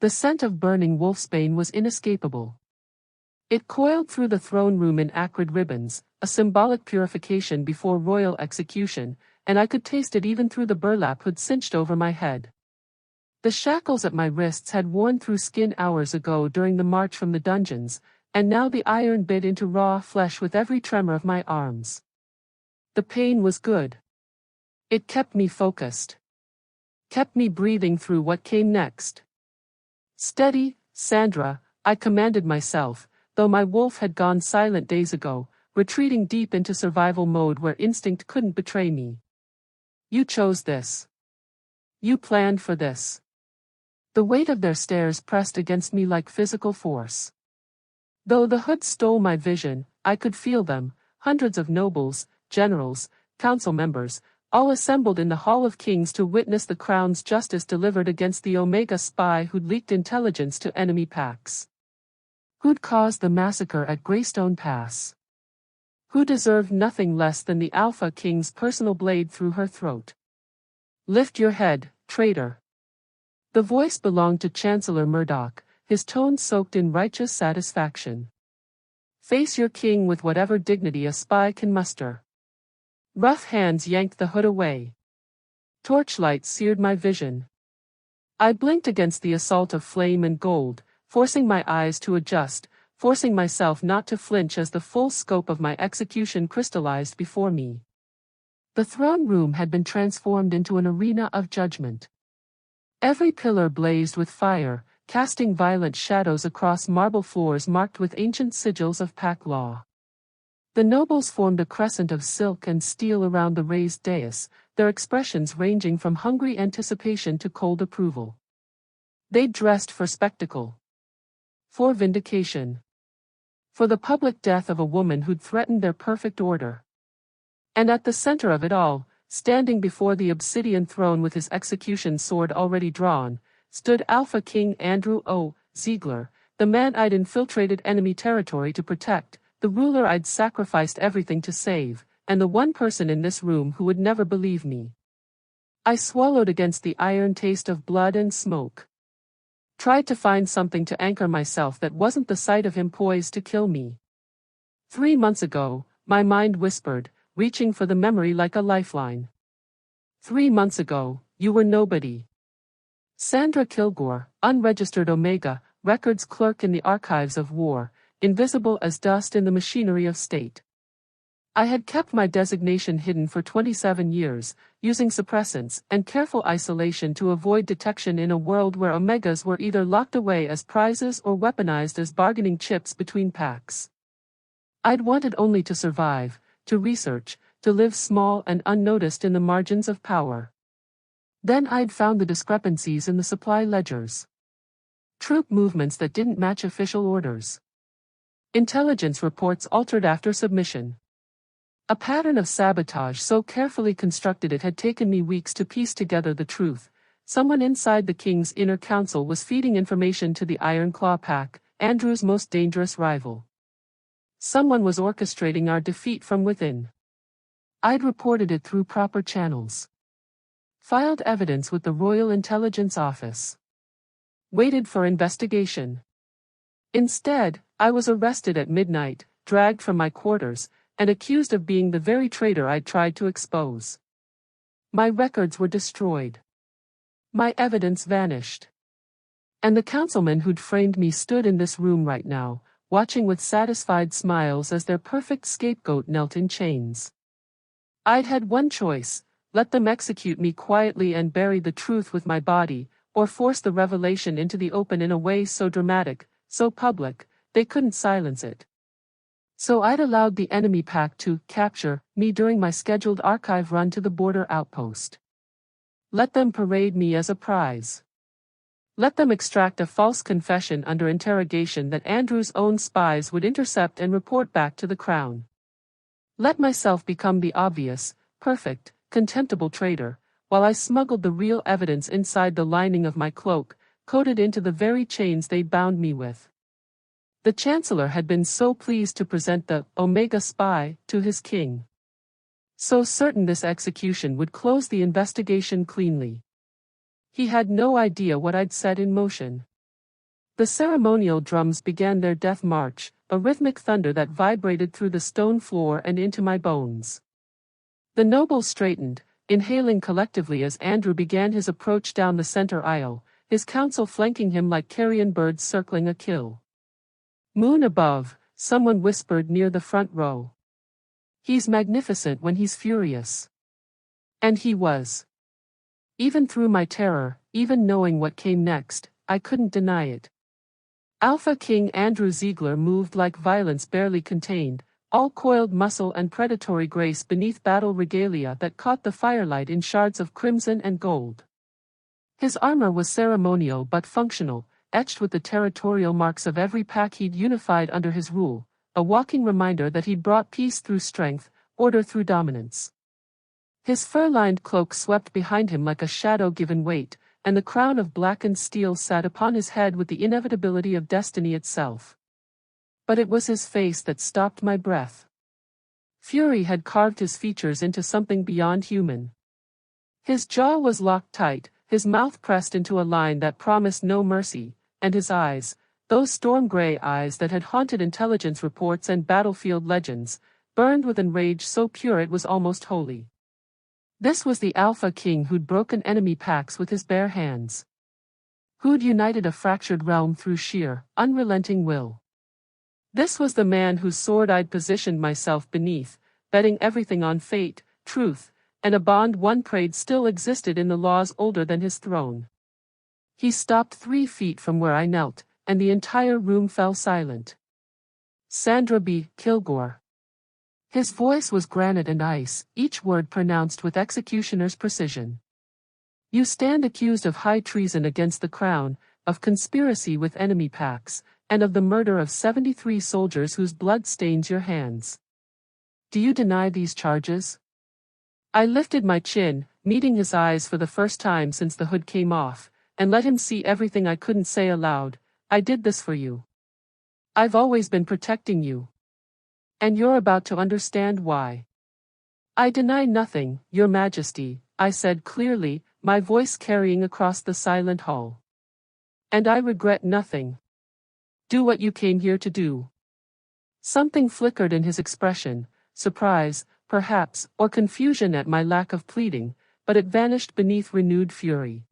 The scent of burning wolfsbane was inescapable. It coiled through the throne room in acrid ribbons, a symbolic purification before royal execution, and I could taste it even through the burlap hood cinched over my head. The shackles at my wrists had worn through skin hours ago during the march from the dungeons, and now the iron bit into raw flesh with every tremor of my arms. The pain was good. It kept me focused. Kept me breathing through what came next. Steady, Sandra, I commanded myself, though my wolf had gone silent days ago, retreating deep into survival mode where instinct couldn't betray me. You chose this. You planned for this. The weight of their stares pressed against me like physical force. Though the hood stole my vision, I could feel them, hundreds of nobles, generals, council members, all assembled in the Hall of Kings to witness the crown's justice delivered against the Omega spy who'd leaked intelligence to enemy packs. Who'd caused the massacre at Greystone Pass? Who deserved nothing less than the Alpha King's personal blade through her throat? Lift your head, traitor. The voice belonged to Chancellor Murdoch, his tone soaked in righteous satisfaction. Face your king with whatever dignity a spy can muster. Rough hands yanked the hood away. Torchlight seared my vision. I blinked against the assault of flame and gold, forcing my eyes to adjust, forcing myself not to flinch as the full scope of my execution crystallized before me. The throne room had been transformed into an arena of judgment. Every pillar blazed with fire, casting violent shadows across marble floors marked with ancient sigils of pack law. The nobles formed a crescent of silk and steel around the raised dais, their expressions ranging from hungry anticipation to cold approval. They dressed for spectacle. For vindication. For the public death of a woman who'd threatened their perfect order. And at the center of it all, standing before the obsidian throne with his execution sword already drawn, stood Alpha King Andrew O. Ziegler, the man I'd infiltrated enemy territory to protect, the ruler I'd sacrificed everything to save, and the one person in this room who would never believe me. I swallowed against the iron taste of blood and smoke. Tried to find something to anchor myself that wasn't the sight of him poised to kill me. 3 months ago, my mind whispered, reaching for the memory like a lifeline. 3 months ago, you were nobody. Sandra Kilgore, unregistered Omega, records clerk in the archives of war, invisible as dust in the machinery of state. I had kept my designation hidden for 27 years, using suppressants and careful isolation to avoid detection in a world where Omegas were either locked away as prizes or weaponized as bargaining chips between packs. I'd wanted only to survive, to research, to live small and unnoticed in the margins of power. Then I'd found the discrepancies in the supply ledgers. Troop movements that didn't match official orders. Intelligence reports altered after submission. A pattern of sabotage so carefully constructed it had taken me weeks to piece together the truth. Someone inside the king's inner council was feeding information to the Iron Claw Pack, Andrew's most dangerous rival. Someone was orchestrating our defeat from within. I'd reported it through proper channels. Filed evidence with the Royal Intelligence Office. Waited for investigation. Instead, I was arrested at midnight, dragged from my quarters, and accused of being the very traitor I'd tried to expose. My records were destroyed. My evidence vanished. And the councilmen who'd framed me stood in this room right now, watching with satisfied smiles as their perfect scapegoat knelt in chains. I'd had one choice: let them execute me quietly and bury the truth with my body, or force the revelation into the open in a way so dramatic, so public, they couldn't silence it. So I'd allowed the enemy pack to capture me during my scheduled archive run to the border outpost. Let them parade me as a prize. Let them extract a false confession under interrogation that Andrew's own spies would intercept and report back to the crown. Let myself become the obvious, perfect, contemptible traitor, while I smuggled the real evidence inside the lining of my cloak, coded into the very chains they'd bound me with. The Chancellor had been so pleased to present the Omega spy to his king. So certain this execution would close the investigation cleanly. He had no idea what I'd set in motion. The ceremonial drums began their death march, a rhythmic thunder that vibrated through the stone floor and into my bones. The nobles straightened, inhaling collectively as Andrew began his approach down the center aisle, his council flanking him like carrion birds circling a kill. "Moon above," someone whispered near the front row. "He's magnificent when he's furious." And he was. Even through my terror, even knowing what came next, I couldn't deny it. Alpha King Andrew Ziegler moved like violence barely contained, all coiled muscle and predatory grace beneath battle regalia that caught the firelight in shards of crimson and gold. His armor was ceremonial but functional, etched with the territorial marks of every pack he'd unified under his rule, a walking reminder that he'd brought peace through strength, order through dominance. His fur-lined cloak swept behind him like a shadow-given weight, and the crown of blackened steel sat upon his head with the inevitability of destiny itself. But it was his face that stopped my breath. Fury had carved his features into something beyond human. His jaw was locked tight, his mouth pressed into a line that promised no mercy, and his eyes, those storm-gray eyes that had haunted intelligence reports and battlefield legends, burned with an rage so pure it was almost holy. This was the Alpha King who'd broken enemy packs with his bare hands. Who'd united a fractured realm through sheer, unrelenting will. This was the man whose sword I'd positioned myself beneath, betting everything on fate, truth, and a bond one prayed still existed in the laws older than his throne. He stopped 3 feet from where I knelt, and the entire room fell silent. "Sandra B. Kilgore." His voice was granite and ice, each word pronounced with executioner's precision. "You stand accused of high treason against the crown, of conspiracy with enemy packs, and of the murder of 73 soldiers whose blood stains your hands. Do you deny these charges?" I lifted my chin, meeting his eyes for the first time since the hood came off, and let him see everything I couldn't say aloud. "I did this for you. I've always been protecting you. And you're about to understand why." "I deny nothing, Your Majesty," I said clearly, my voice carrying across the silent hall. "And I regret nothing. Do what you came here to do." Something flickered in his expression, surprise, perhaps, or confusion at my lack of pleading, but it vanished beneath renewed fury.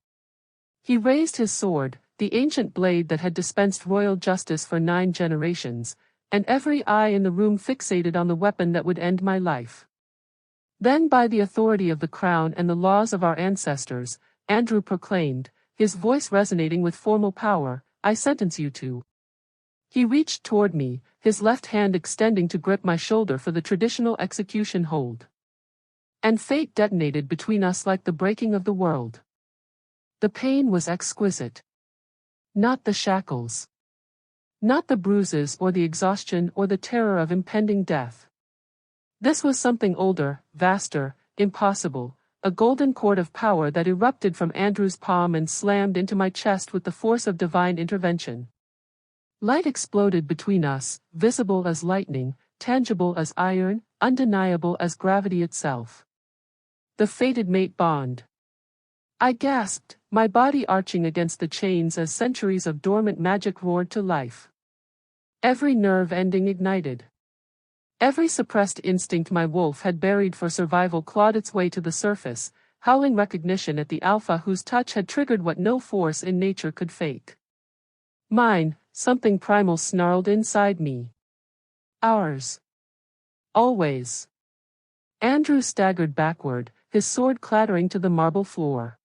He raised his sword, the ancient blade that had dispensed royal justice for 9 generations, and every eye in the room fixated on the weapon that would end my life. Then by the authority of the crown and the laws of our ancestors, Andrew proclaimed, his voice resonating with formal power, "I sentence you to." He reached toward me, his left hand extending to grip my shoulder for the traditional execution hold. And fate detonated between us like the breaking of the world. The pain was exquisite. Not the shackles. Not the bruises or the exhaustion or the terror of impending death. This was something older, vaster, impossible, a golden cord of power that erupted from Andrew's palm and slammed into my chest with the force of divine intervention. Light exploded between us, visible as lightning, tangible as iron, undeniable as gravity itself. The fated mate bond. I gasped, my body arching against the chains as centuries of dormant magic roared to life. Every nerve ending ignited. Every suppressed instinct my wolf had buried for survival clawed its way to the surface, howling recognition at the alpha whose touch had triggered what no force in nature could fake. Mine, something primal snarled inside me. Ours. Always. Andrew staggered backward, his sword clattering to the marble floor.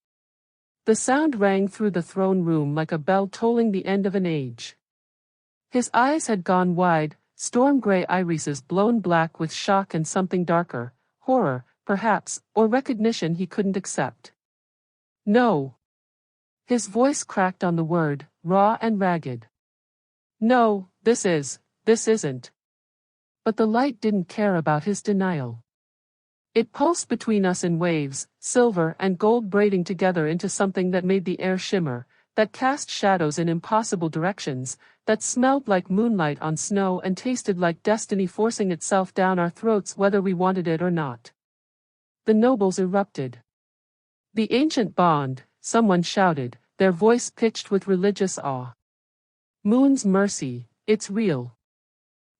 The sound rang through the throne room like a bell tolling the end of an age. His eyes had gone wide, storm-gray irises blown black with shock and something darker, horror, perhaps, or recognition he couldn't accept. "No." His voice cracked on the word, raw and ragged. "No, this isn't." But the light didn't care about his denial. It pulsed between us in waves, silver and gold braiding together into something that made the air shimmer, that cast shadows in impossible directions, that smelled like moonlight on snow and tasted like destiny forcing itself down our throats whether we wanted it or not. The nobles erupted. "The ancient bond," someone shouted, their voice pitched with religious awe. Moon's mercy, it's real.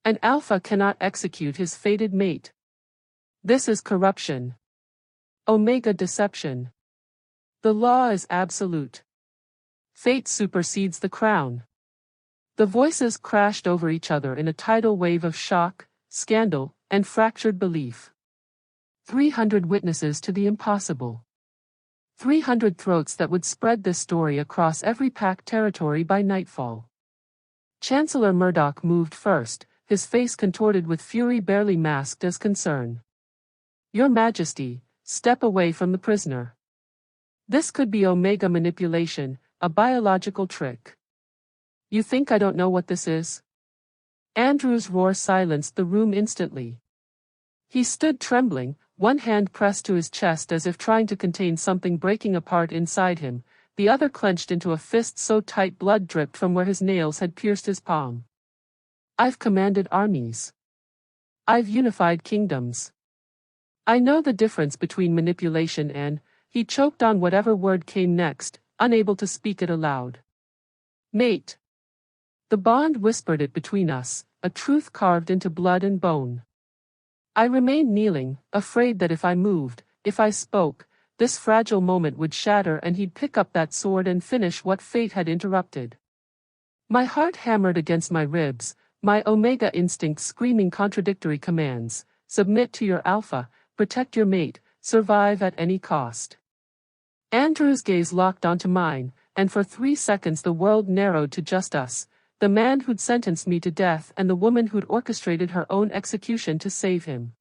An alpha cannot execute his fated mate. This is corruption. Omega deception. The law is absolute. Fate supersedes the crown. The voices crashed over each other in a tidal wave of shock, scandal, and fractured belief. 300 witnesses to the impossible. 300 throats that would spread this story across every packed territory by nightfall. Chancellor Murdoch moved first, his face contorted with fury barely masked as concern. Your Majesty, step away from the prisoner. This could be Omega manipulation, a biological trick. You think I don't know what this is? Andrew's roar silenced the room instantly. He stood trembling, one hand pressed to his chest as if trying to contain something breaking apart inside him, the other clenched into a fist so tight blood dripped from where his nails had pierced his palm. I've commanded armies. I've unified kingdoms. I know the difference between manipulation and, he choked on whatever word came next, unable to speak it aloud. Mate. The bond whispered it between us, a truth carved into blood and bone. I remained kneeling, afraid that if I moved, if I spoke, this fragile moment would shatter and he'd pick up that sword and finish what fate had interrupted. My heart hammered against my ribs, my Omega instinct screaming contradictory commands: submit to your alpha, protect your mate, survive at any cost. Andrew's gaze locked onto mine, and for 3 seconds the world narrowed to just us, the man who'd sentenced me to death and the woman who'd orchestrated her own execution to save him.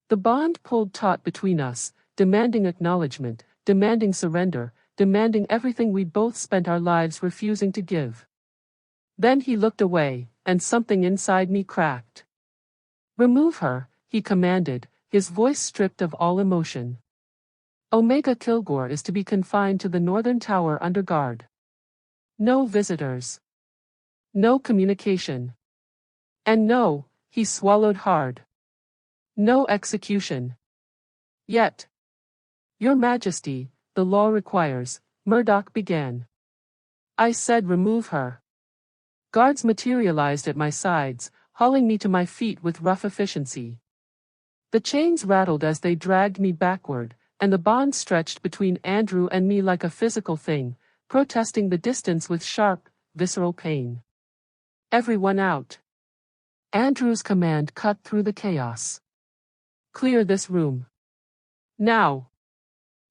The bond pulled taut between us, demanding acknowledgement, demanding surrender, demanding everything we'd both spent our lives refusing to give. Then he looked away, and something inside me cracked. Remove her, he commanded, his voice stripped of all emotion. Omega Kilgore is to be confined to the Northern Tower under guard. No visitors. No communication. And no, he swallowed hard. No execution. Yet. Your Majesty, the law requires, Murdoch began. I said remove her. Guards materialized at my sides, hauling me to my feet with rough efficiency. The chains rattled as they dragged me backward, and the bond stretched between Andrew and me like a physical thing, protesting the distance with sharp, visceral pain. Everyone out. Andrew's command cut through the chaos. Clear this room. Now.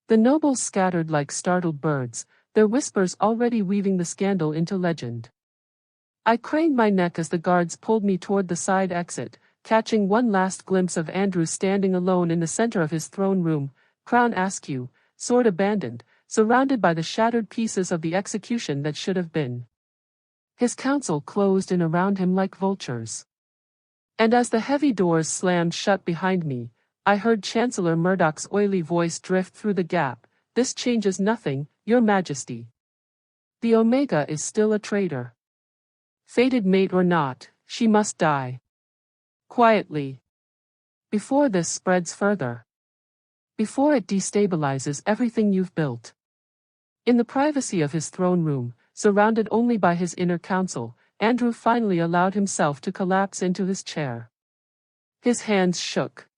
The nobles scattered like startled birds, their whispers already weaving the scandal into legend. I craned my neck as the guards pulled me toward the side exit, catching one last glimpse of Andrew standing alone in the center of his throne room, crown askew, sword abandoned, surrounded by the shattered pieces of the execution that should have been. His council closed in around him like vultures. And as the heavy doors slammed shut behind me, I heard Chancellor Murdoch's oily voice drift through the gap. This changes nothing, Your Majesty. The Omega is still a traitor. Fated mate or not, she must die. Quietly. Before this spreads further. Before it destabilizes everything you've built. In the privacy of his throne room, surrounded only by his inner council, Andrew finally allowed himself to collapse into his chair. His hands shook.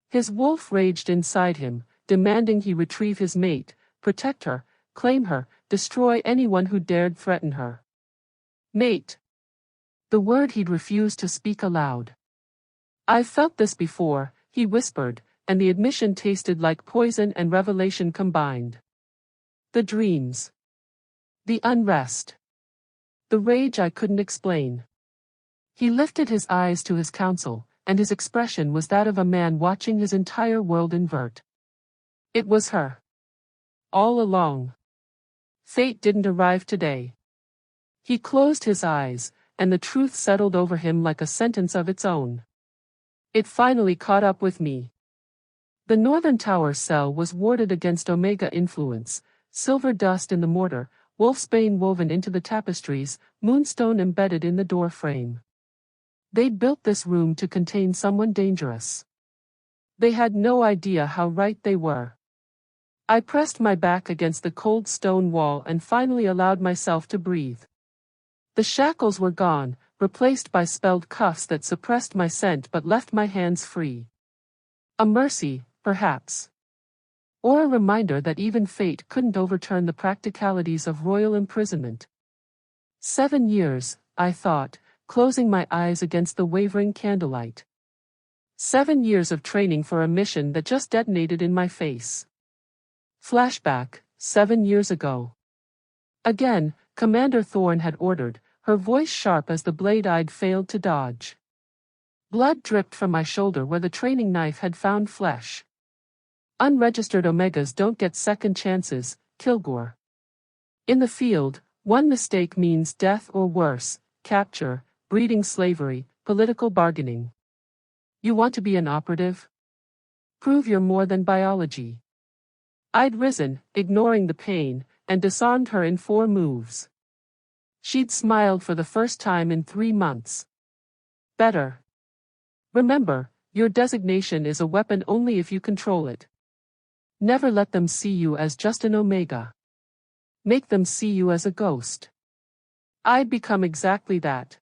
His wolf raged inside him, demanding he retrieve his mate, protect her, claim her, destroy anyone who dared threaten her. Mate. The word he'd refused to speak aloud. I've felt this before, he whispered, and the admission tasted like poison and revelation combined. The dreams. The unrest. The rage I couldn't explain. He lifted his eyes to his council, and his expression was that of a man watching his entire world invert. It was her. All along. Fate didn't arrive today. He closed his eyes, and the truth settled over him like a sentence of its own. It finally caught up with me. The Northern Tower cell was warded against Omega influence, silver dust in the mortar, wolfsbane woven into the tapestries, moonstone embedded in the door frame. They'd built this room to contain someone dangerous. They had no idea how right they were. I pressed my back against the cold stone wall and finally allowed myself to breathe. The shackles were gone, replaced by spelled cuffs that suppressed my scent but left my hands free. A mercy, perhaps. Or a reminder that even fate couldn't overturn the practicalities of royal imprisonment. 7 years, I thought, closing my eyes against the wavering candlelight. 7 years of training for a mission that just detonated in my face. Flashback, 7 years ago. Again, Commander Thorne had ordered, her voice sharp as the blade I'd failed to dodge. Blood dripped from my shoulder where the training knife had found flesh. Unregistered Omegas don't get second chances, Kilgore. In the field, one mistake means death or worse, capture, breeding slavery, political bargaining. You want to be an operative? Prove you're more than biology. I'd risen, ignoring the pain, and disarmed her in 4 moves. She'd smiled for the first time in 3 months. Better. Remember, your designation is a weapon only if you control it. Never let them see you as just an Omega. Make them see you as a ghost. I'd become exactly that.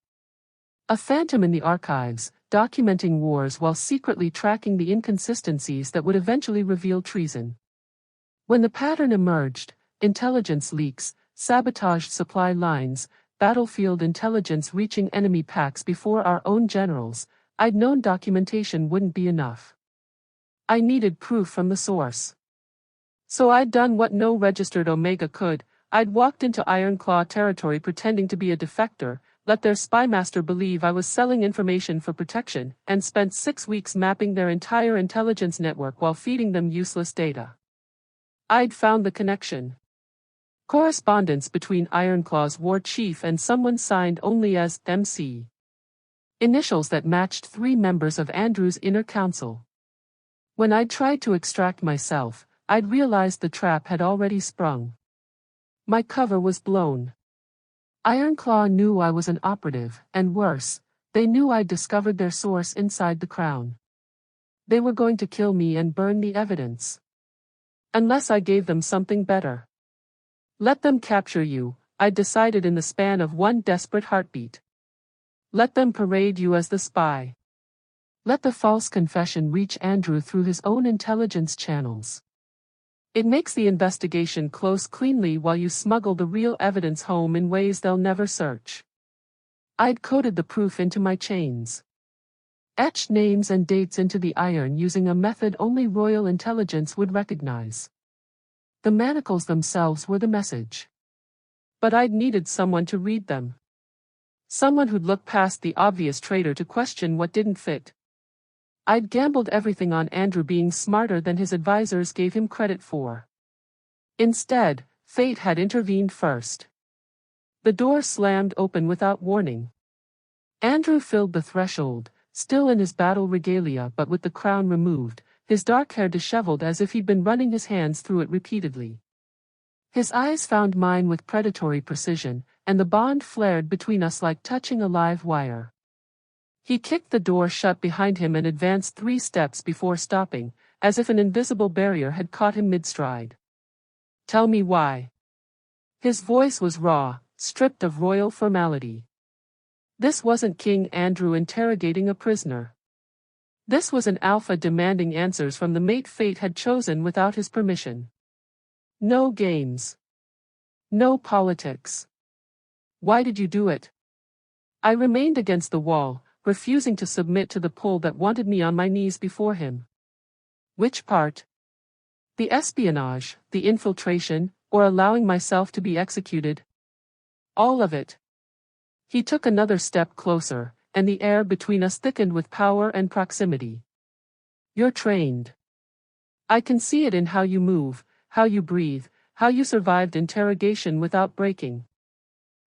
A phantom in the archives, documenting wars while secretly tracking the inconsistencies that would eventually reveal treason. When the pattern emerged, intelligence leaks, sabotaged supply lines, battlefield intelligence reaching enemy packs before our own generals, I'd known documentation wouldn't be enough. I needed proof from the source. So I'd done what no registered Omega could. I'd walked into Ironclaw territory pretending to be a defector, let their spymaster believe I was selling information for protection, and spent 6 weeks mapping their entire intelligence network while feeding them useless data. I'd found the connection. Correspondence between Ironclaw's war chief and someone signed only as MC. Initials that matched 3 members of Andrew's inner council. When I'd tried to extract myself, I'd realized the trap had already sprung. My cover was blown. Ironclaw knew I was an operative, and worse, they knew I'd discovered their source inside the crown. They were going to kill me and burn the evidence. Unless I gave them something better. Let them capture you, I decided in the span of one desperate heartbeat. Let them parade you as the spy. Let the false confession reach Andrew through his own intelligence channels. It makes the investigation close cleanly while you smuggle the real evidence home in ways they'll never search. I'd coded the proof into my chains. Etched names and dates into the iron using a method only royal intelligence would recognize. The manacles themselves were the message. But I'd needed someone to read them. Someone who'd look past the obvious traitor to question what didn't fit. I'd gambled everything on Andrew being smarter than his advisors gave him credit for. Instead, fate had intervened first. The door slammed open without warning. Andrew filled the threshold, still in his battle regalia but with the crown removed, his dark hair disheveled as if he'd been running his hands through it repeatedly. His eyes found mine with predatory precision, and the bond flared between us like touching a live wire. He kicked the door shut behind him and advanced 3 steps before stopping, as if an invisible barrier had caught him mid-stride. Tell me why. His voice was raw, stripped of royal formality. This wasn't King Andrew interrogating a prisoner. This was an alpha demanding answers from the mate fate had chosen without his permission. No games. No politics. Why did you do it? I remained against the wall, refusing to submit to the pull that wanted me on my knees before him. Which part? The espionage, the infiltration, or allowing myself to be executed? All of it. He took another step closer, and the air between us thickened with power and proximity. You're trained. I can see it in how you move, how you breathe, how you survived interrogation without breaking.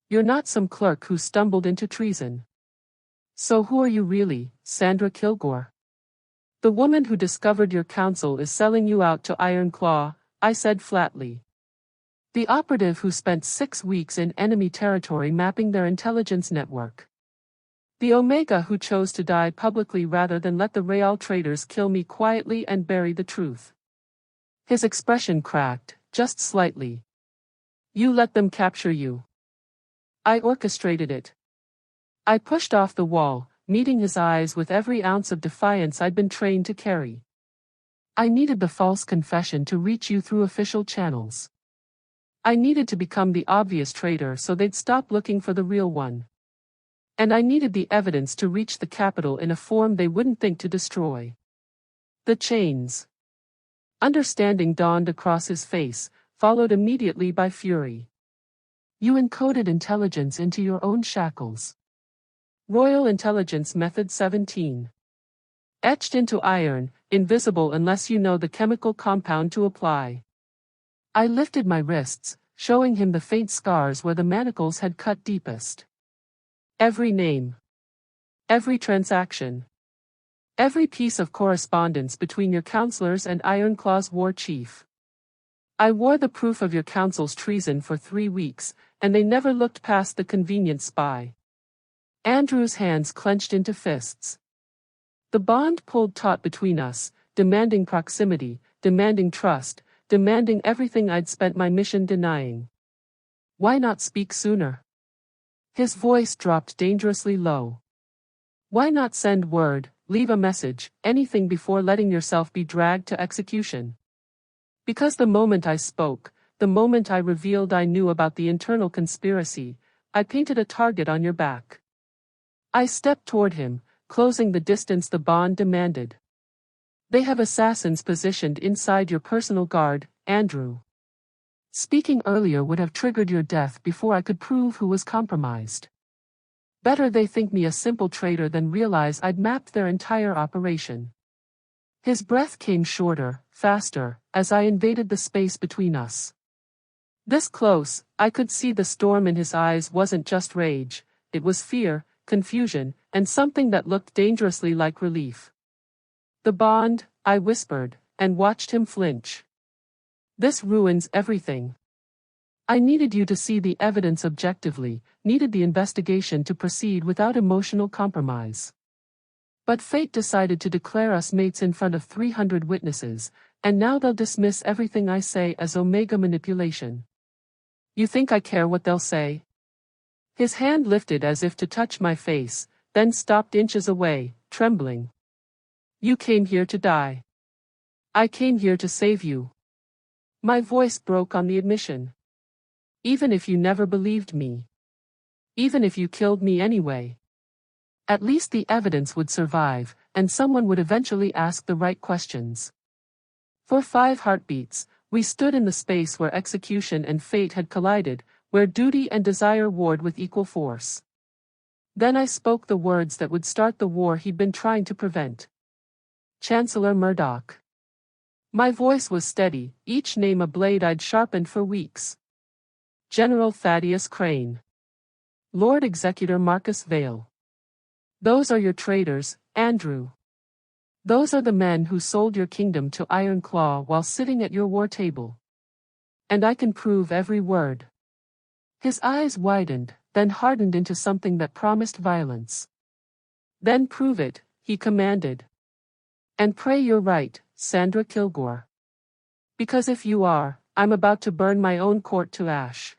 You're not some clerk who stumbled into treason. So who are you really, Sandra Kilgore? The woman who discovered your counsel is selling you out to Ironclaw, I said flatly. The operative who spent 6 weeks in enemy territory mapping their intelligence network. The Omega who chose to die publicly rather than let the Real traitors kill me quietly and bury the truth. His expression cracked, just slightly. You let them capture you. I orchestrated it. I pushed off the wall, meeting his eyes with every ounce of defiance I'd been trained to carry. I needed the false confession to reach you through official channels. I needed to become the obvious traitor so they'd stop looking for the real one. And I needed the evidence to reach the capital in a form they wouldn't think to destroy. The chains. Understanding dawned across his face, followed immediately by fury. You encoded intelligence into your own shackles. Royal Intelligence Method 17. Etched into iron, invisible unless you know the chemical compound to apply. I lifted my wrists, showing him the faint scars where the manacles had cut deepest. Every name. Every transaction. Every piece of correspondence between your counselors and Ironclaw's war chief. I wore the proof of your council's treason for 3 weeks, and they never looked past the convenient spy. Andrew's hands clenched into fists. The bond pulled taut between us, demanding proximity, demanding trust, demanding everything I'd spent my mission denying. Why not speak sooner? His voice dropped dangerously low. Why not send word, leave a message, anything before letting yourself be dragged to execution? Because the moment I spoke, the moment I revealed I knew about the internal conspiracy, I painted a target on your back. I stepped toward him, closing the distance the bond demanded. They have assassins positioned inside your personal guard, Andrew. Speaking earlier would have triggered your death before I could prove who was compromised. Better they think me a simple traitor than realize I'd mapped their entire operation. His breath came shorter, faster, as I invaded the space between us. This close, I could see the storm in his eyes wasn't just rage, it was fear, confusion, and something that looked dangerously like relief. The bond, I whispered, and watched him flinch. This ruins everything. I needed you to see the evidence objectively, needed the investigation to proceed without emotional compromise. But fate decided to declare us mates in front of 300 witnesses, and now they'll dismiss everything I say as Omega manipulation. You think I care what they'll say? His hand lifted as if to touch my face, then stopped inches away, trembling. You came here to die. I came here to save you. My voice broke on the admission. Even if you never believed me. Even if you killed me anyway. At least the evidence would survive, and someone would eventually ask the right questions. For 5 heartbeats, we stood in the space where execution and fate had collided, where duty and desire warred with equal force. Then I spoke the words that would start the war he'd been trying to prevent. Chancellor Murdoch. My voice was steady, each name a blade I'd sharpened for weeks. General Thaddeus Crane. Lord Executor Marcus Vale. Those are your traitors, Andrew. Those are the men who sold your kingdom to Ironclaw while sitting at your war table. And I can prove every word. His eyes widened, then hardened into something that promised violence. Then prove it, he commanded. And pray you're right, Sandra Kilgore. Because if you are, I'm about to burn my own court to ash.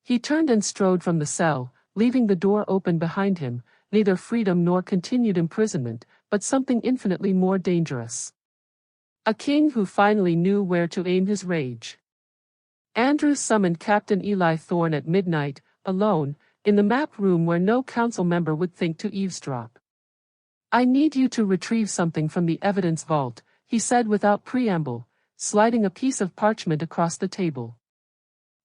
He turned and strode from the cell, leaving the door open behind him, neither freedom nor continued imprisonment, but something infinitely more dangerous. A king who finally knew where to aim his rage. Andrew summoned Captain Eli Thorne at midnight, alone, in the map room where no council member would think to eavesdrop. I need you to retrieve something from the evidence vault, he said without preamble, sliding a piece of parchment across the table.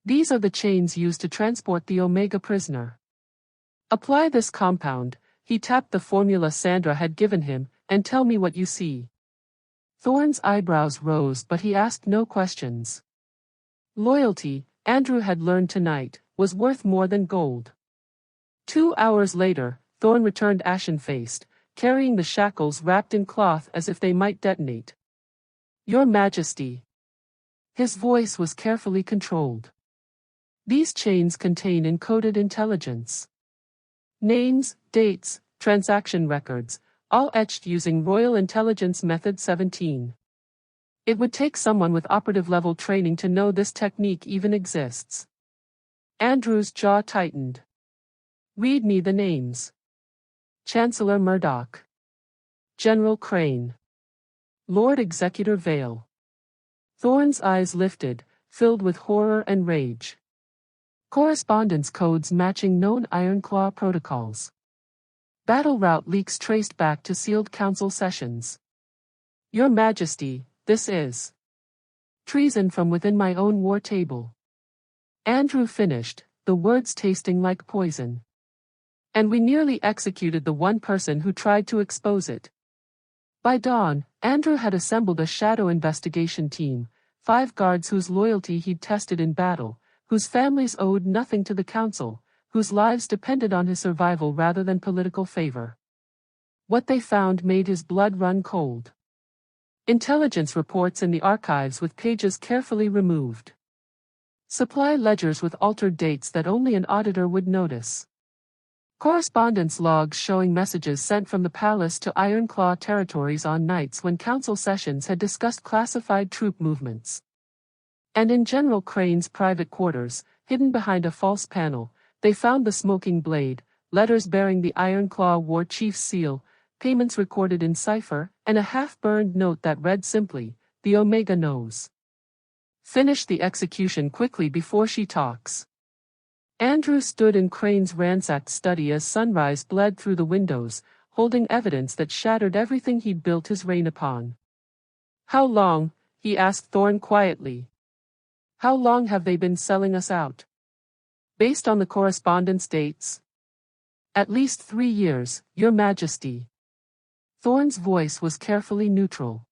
These are the chains used to transport the Omega prisoner. Apply this compound, he tapped the formula Sandra had given him, and tell me what you see. Thorne's eyebrows rose but he asked no questions. Loyalty, Andrew had learned tonight, was worth more than gold. 2 hours later, Thorne returned ashen-faced, carrying the shackles wrapped in cloth as if they might detonate. Your Majesty. His voice was carefully controlled. These chains contain encoded intelligence. Names, dates, transaction records, all etched using Royal Intelligence Method 17. It would take someone with operative-level training to know this technique even exists. Andrew's jaw tightened. Read me the names. Chancellor Murdoch. General Crane. Lord Executor Vale. Thorne's eyes lifted, filled with horror and rage. Correspondence codes matching known Ironclaw protocols. Battle route leaks traced back to sealed council sessions. Your Majesty, this is treason from within my own war table. Andrew finished, the words tasting like poison. And we nearly executed the one person who tried to expose it. By dawn, Andrew had assembled a shadow investigation team, 5 guards whose loyalty he'd tested in battle, whose families owed nothing to the council, whose lives depended on his survival rather than political favor. What they found made his blood run cold. Intelligence reports in the archives with pages carefully removed. Supply ledgers with altered dates that only an auditor would notice. Correspondence logs showing messages sent from the palace to Ironclaw territories on nights when council sessions had discussed classified troop movements. And in General Crane's private quarters, hidden behind a false panel, they found the smoking blade, letters bearing the Ironclaw war chief's seal, payments recorded in cipher, and a half-burned note that read simply, "The Omega knows. Finish the execution quickly before she talks." Andrew stood in Crane's ransacked study as sunrise bled through the windows, holding evidence that shattered everything he'd built his reign upon. "How long?" he asked Thorne quietly. "How long have they been selling us out?" "Based on the correspondence dates?" "At least 3 years, Your Majesty." Thorne's voice was carefully neutral.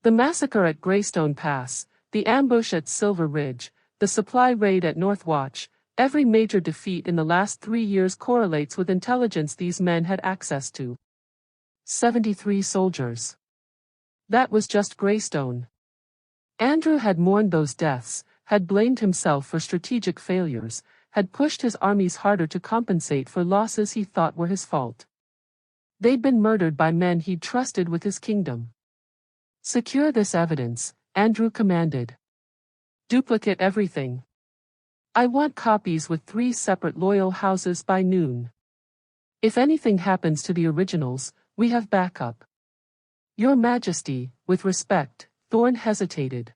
"The massacre at Greystone Pass, the ambush at Silver Ridge, the supply raid at North Watch, every major defeat in the last 3 years correlates with intelligence these men had access to." 73 soldiers. That was just Greystone. Andrew had mourned those deaths, had blamed himself for strategic failures, had pushed his armies harder to compensate for losses he thought were his fault. They'd been murdered by men he'd trusted with his kingdom. "Secure this evidence," Andrew commanded. "Duplicate everything. I want copies with 3 separate loyal houses by noon. If anything happens to the originals, we have backup." "Your Majesty, with respect," Thorne hesitated.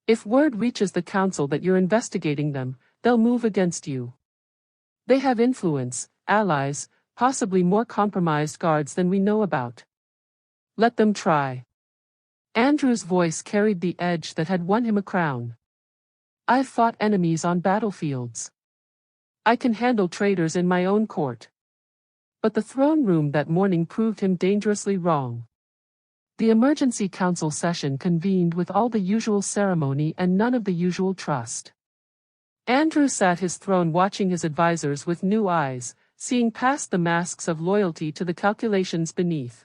"If word reaches the council that you're investigating them, they'll move against you. They have influence, allies, possibly more compromised guards than we know about. Let them try." Andrew's voice carried the edge that had won him a crown. "I've fought enemies on battlefields. I can handle traitors in my own court." But the throne room that morning proved him dangerously wrong. The emergency council session convened with all the usual ceremony and none of the usual trust. Andrew sat his throne watching his advisors with new eyes, seeing past the masks of loyalty to the calculations beneath.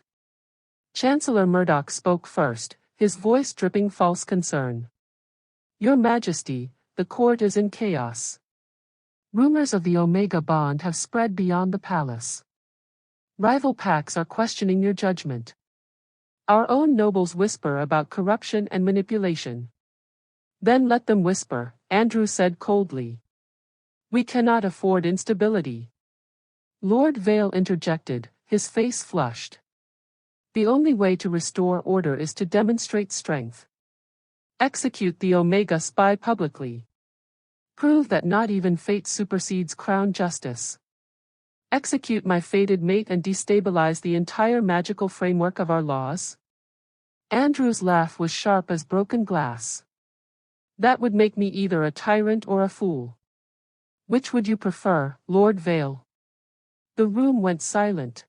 Chancellor Murdoch spoke first, his voice dripping false concern. "Your Majesty, the court is in chaos. Rumors of the Omega Bond have spread beyond the palace. Rival pacts are questioning your judgment. Our own nobles whisper about corruption and manipulation." "Then let them whisper," Andrew said coldly. "We cannot afford instability." Lord Vale interjected, his face flushed. "The only way to restore order is to demonstrate strength. Execute the Omega spy publicly. Prove that not even fate supersedes crown justice. Execute my fated mate and destabilize the entire magical framework of our laws." Andrew's laugh was sharp as broken glass. "That would make me either a tyrant or a fool. Which would you prefer, Lord Vale?" The room went silent.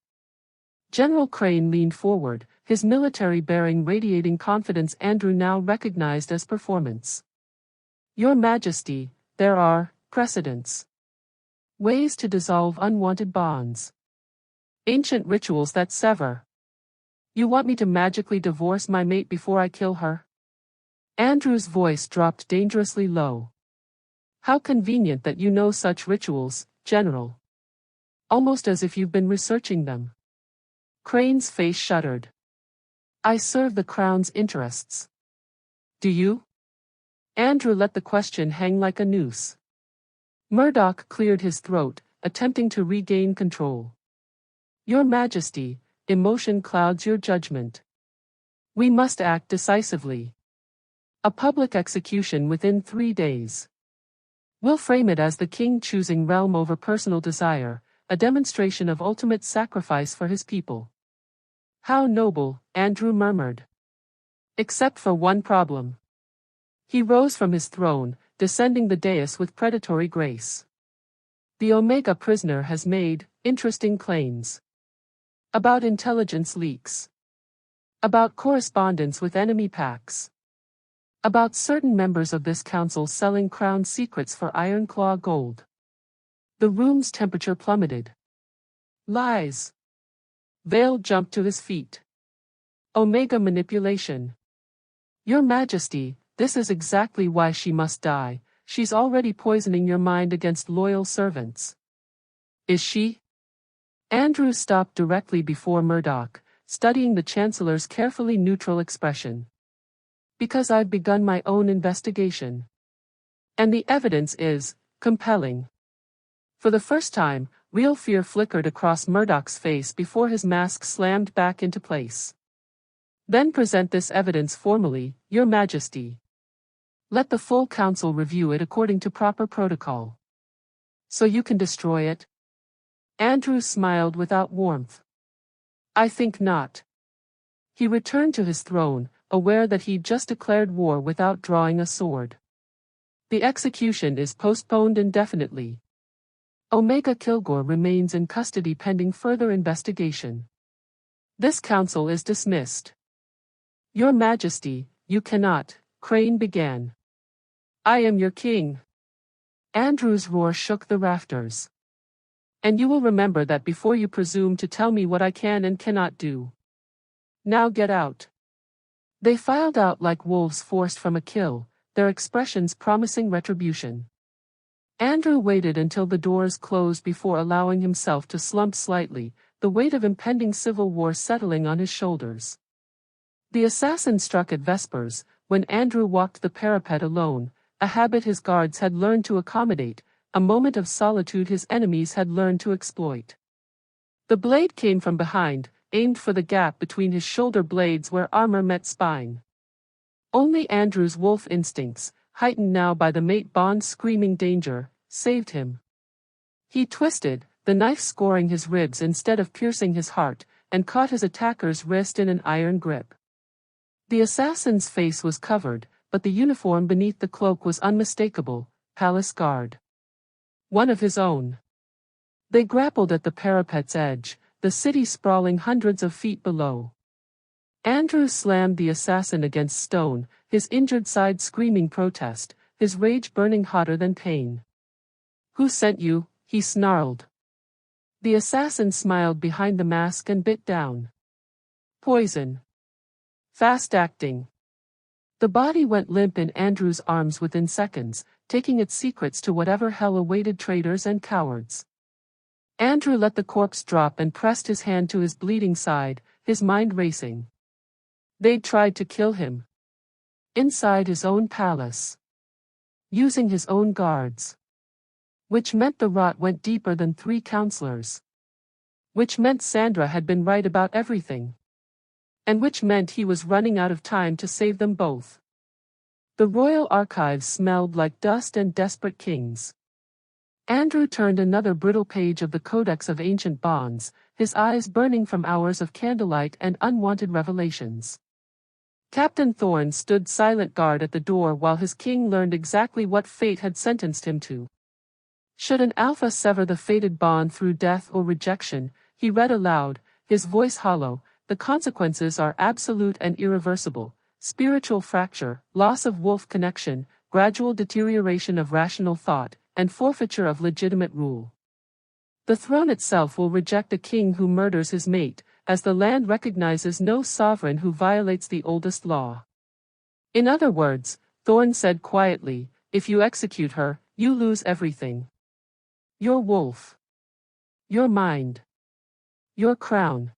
General Crane leaned forward, his military bearing radiating confidence Andrew now recognized as performance. "Your Majesty, there are precedents. Ways to dissolve unwanted bonds. Ancient rituals that sever. You want me to magically divorce my mate before I kill her?" Andrew's voice dropped dangerously low. "How convenient that you know such rituals, General. Almost as if you've been researching them." Crane's face shuddered. "I serve the crown's interests." "Do you?" Andrew let the question hang like a noose. Murdoch cleared his throat, attempting to regain control. Your Majesty, emotion clouds your judgment. We must act decisively. A public execution within 3 days. We'll frame it as the king choosing realm over personal desire, a demonstration of ultimate sacrifice for his people. How noble, Andrew murmured. Except for one problem. He rose from his throne, descending the dais with predatory grace. The Omega prisoner has made interesting claims. About intelligence leaks. About correspondence with enemy packs. About certain members of this council selling crown secrets for Ironclaw gold. The room's temperature plummeted. Lies. Vale jumped to his feet. Omega manipulation. Your Majesty, this is exactly why she must die. She's already poisoning your mind against loyal servants. Is she? Andrew stopped directly before Murdoch, studying the Chancellor's carefully neutral expression. Because I've begun my own investigation. And the evidence is compelling. For the first time, real fear flickered across Murdoch's face before his mask slammed back into place. Then present this evidence formally, Your Majesty. Let the full council review it according to proper protocol. So you can destroy it? Andrew smiled without warmth. I think not. He returned to his throne, aware that he'd just declared war without drawing a sword. The execution is postponed indefinitely. Omega Kilgore remains in custody pending further investigation. This council is dismissed. Your Majesty, you cannot, Crane began. I am your king. Andrew's roar shook the rafters. And you will remember that before you presume to tell me what I can and cannot do. Now get out. They filed out like wolves forced from a kill, their expressions promising retribution. Andrew waited until the doors closed before allowing himself to slump slightly, the weight of impending civil war settling on his shoulders. The assassin struck at vespers, when Andrew walked the parapet alone, a habit his guards had learned to accommodate, a moment of solitude his enemies had learned to exploit. The blade came from behind, aimed for the gap between his shoulder blades where armor met spine. Only Andrew's wolf instincts, heightened now by the mate bond's screaming danger, saved him. He twisted, the knife scoring his ribs instead of piercing his heart, and caught his attacker's wrist in an iron grip. The assassin's face was covered, but the uniform beneath the cloak was unmistakable, palace guard. One of his own. They grappled at the parapet's edge, the city sprawling hundreds of feet below. Andrew slammed the assassin against stone, his injured side screaming protest, his rage burning hotter than pain. Who sent you? He snarled. The assassin smiled behind the mask and bit down. Poison. Fast acting. The body went limp in Andrew's arms within seconds, taking its secrets to whatever hell awaited traitors and cowards. Andrew let the corpse drop and pressed his hand to his bleeding side, his mind racing. They'd tried to kill him. Inside his own palace. Using his own guards. Which meant the rot went deeper than 3 counselors. Which meant Sandra had been right about everything. And which meant he was running out of time to save them both. The royal archives smelled like dust and desperate kings. Andrew turned another brittle page of the Codex of Ancient Bonds, his eyes burning from hours of candlelight and unwanted revelations. Captain Thorne stood silent guard at the door while his king learned exactly what fate had sentenced him to. Should an alpha sever the fated bond through death or rejection, he read aloud, his voice hollow, the consequences are absolute and irreversible: spiritual fracture, loss of wolf connection, gradual deterioration of rational thought, and forfeiture of legitimate rule. The throne itself will reject a king who murders his mate, as the land recognizes no sovereign who violates the oldest law. In other words, Thorne said quietly, if you execute her, you lose everything. Your wolf. Your mind. Your crown.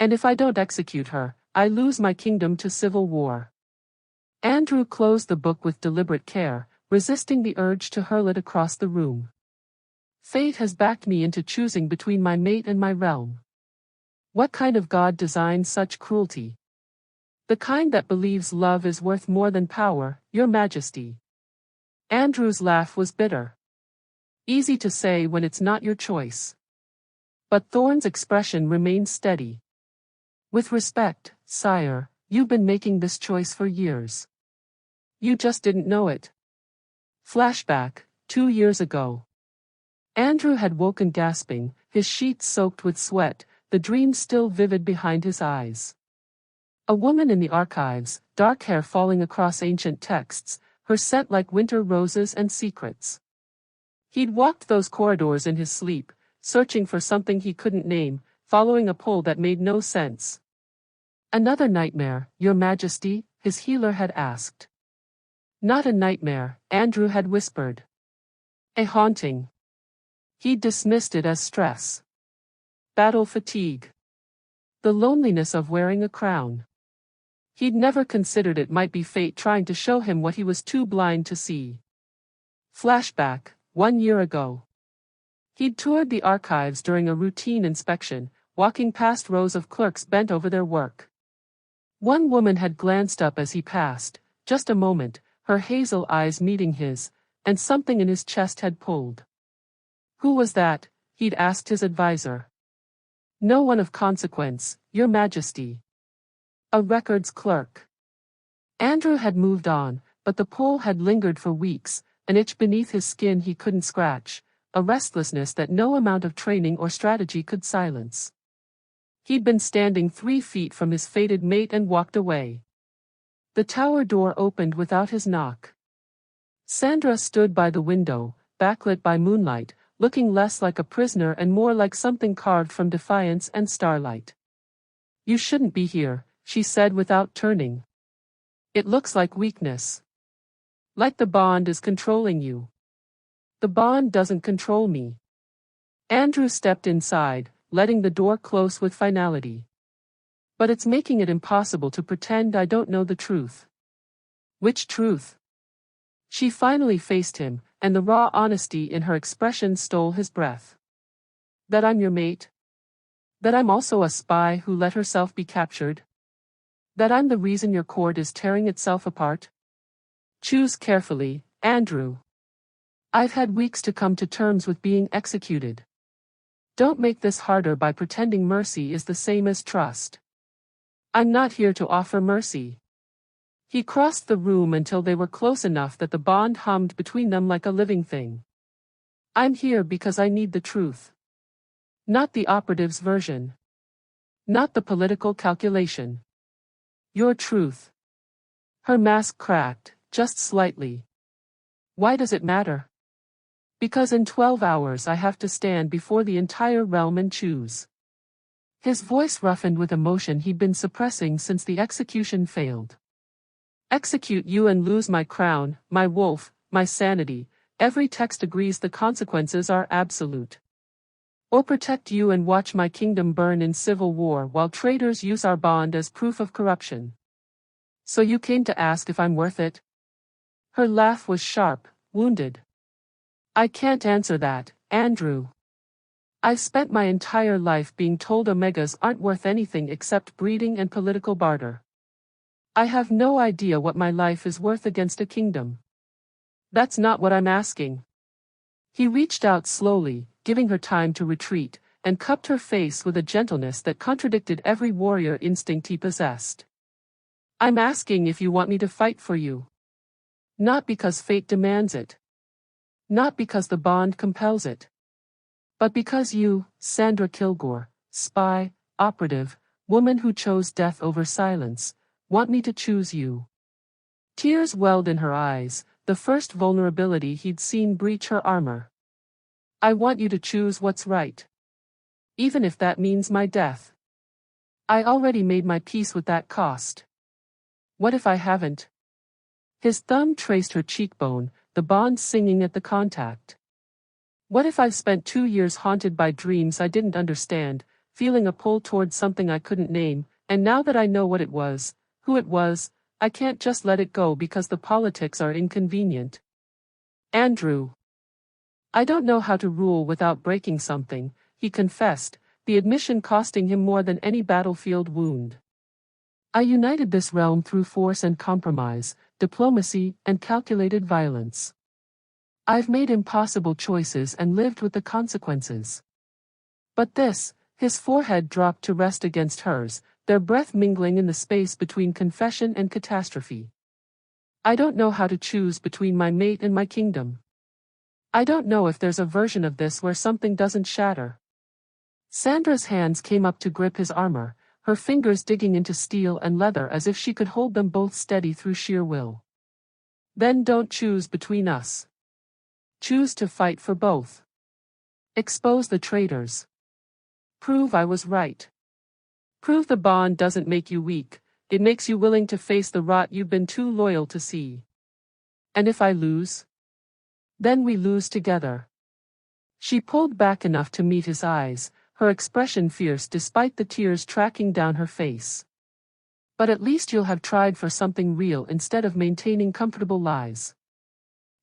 And if I don't execute her, I lose my kingdom to civil war. Andrew closed the book with deliberate care, resisting the urge to hurl it across the room. Fate has backed me into choosing between my mate and my realm. What kind of god designed such cruelty? The kind that believes love is worth more than power, your majesty. Andrew's laugh was bitter. Easy to say when it's not your choice. But Thorne's expression remained steady. With respect, sire, you've been making this choice for years. You just didn't know it. Flashback, 2 years ago. Andrew had woken gasping, his sheets soaked with sweat, the dream still vivid behind his eyes. A woman in the archives, dark hair falling across ancient texts, her scent like winter roses and secrets. He'd walked those corridors in his sleep, searching for something he couldn't name, following a pull that made no sense. Another nightmare, your majesty, his healer had asked. Not a nightmare, Andrew had whispered. A haunting. He'd dismissed it as stress. Battle fatigue. The loneliness of wearing a crown. He'd never considered it might be fate trying to show him what he was too blind to see. Flashback, 1 year ago. He'd toured the archives during a routine inspection, walking past rows of clerks bent over their work. One woman had glanced up as he passed, just a moment, her hazel eyes meeting his, and something in his chest had pulled. Who was that? He'd asked his advisor. No one of consequence, your majesty. A records clerk. Andrew had moved on, but the pull had lingered for weeks, an itch beneath his skin he couldn't scratch, a restlessness that no amount of training or strategy could silence. He'd been standing 3 feet from his fated mate and walked away. The tower door opened without his knock. Sandra stood by the window, backlit by moonlight, looking less like a prisoner and more like something carved from defiance and starlight. You shouldn't be here, she said without turning. It looks like weakness. Like the bond is controlling you. The bond doesn't control me. Andrew stepped inside, letting the door close with finality. But it's making it impossible to pretend I don't know the truth. Which truth? She finally faced him, and the raw honesty in her expression stole his breath. That I'm your mate? That I'm also a spy who let herself be captured? That I'm the reason your court is tearing itself apart? Choose carefully, Andrew. I've had weeks to come to terms with being executed. Don't make this harder by pretending mercy is the same as trust. I'm not here to offer mercy. He crossed the room until they were close enough that the bond hummed between them like a living thing. I'm here because I need the truth. Not the operative's version. Not the political calculation. Your truth. Her mask cracked, just slightly. Why does it matter? Because in 12 hours I have to stand before the entire realm and choose. His voice roughened with emotion he'd been suppressing since the execution failed. Execute you and lose my crown, my wolf, my sanity, every text agrees the consequences are absolute. Or protect you and watch my kingdom burn in civil war while traitors use our bond as proof of corruption. So you came to ask if I'm worth it? Her laugh was sharp, wounded. I can't answer that, Andrew. I've spent my entire life being told omegas aren't worth anything except breeding and political barter. I have no idea what my life is worth against a kingdom. That's not what I'm asking. He reached out slowly, giving her time to retreat, and cupped her face with a gentleness that contradicted every warrior instinct he possessed. I'm asking if you want me to fight for you. Not because fate demands it. Not because the bond compels it. But because you, Sandra Kilgore, spy, operative, woman who chose death over silence, want me to choose you. Tears welled in her eyes, the first vulnerability he'd seen breach her armor. I want you to choose what's right. Even if that means my death. I already made my peace with that cost. What if I haven't? His thumb traced her cheekbone, the bond singing at the contact. What if I've spent 2 years haunted by dreams I didn't understand, feeling a pull towards something I couldn't name, and now that I know what it was, who it was, I can't just let it go because the politics are inconvenient. Andrew. I don't know how to rule without breaking something, he confessed, the admission costing him more than any battlefield wound. I united this realm through force and compromise, diplomacy and calculated violence. I've made impossible choices and lived with the consequences. But this, his forehead dropped to rest against hers, their breath mingling in the space between confession and catastrophe. I don't know how to choose between my mate and my kingdom. I don't know if there's a version of this where something doesn't shatter. Sandra's hands came up to grip his armor, her fingers digging into steel and leather as if she could hold them both steady through sheer will. Then don't choose between us. Choose to fight for both. Expose the traitors. Prove I was right. Prove the bond doesn't make you weak, it makes you willing to face the rot you've been too loyal to see. And if I lose? Then we lose together. She pulled back enough to meet his eyes, her expression fierce despite the tears tracking down her face. But at least you'll have tried for something real instead of maintaining comfortable lies.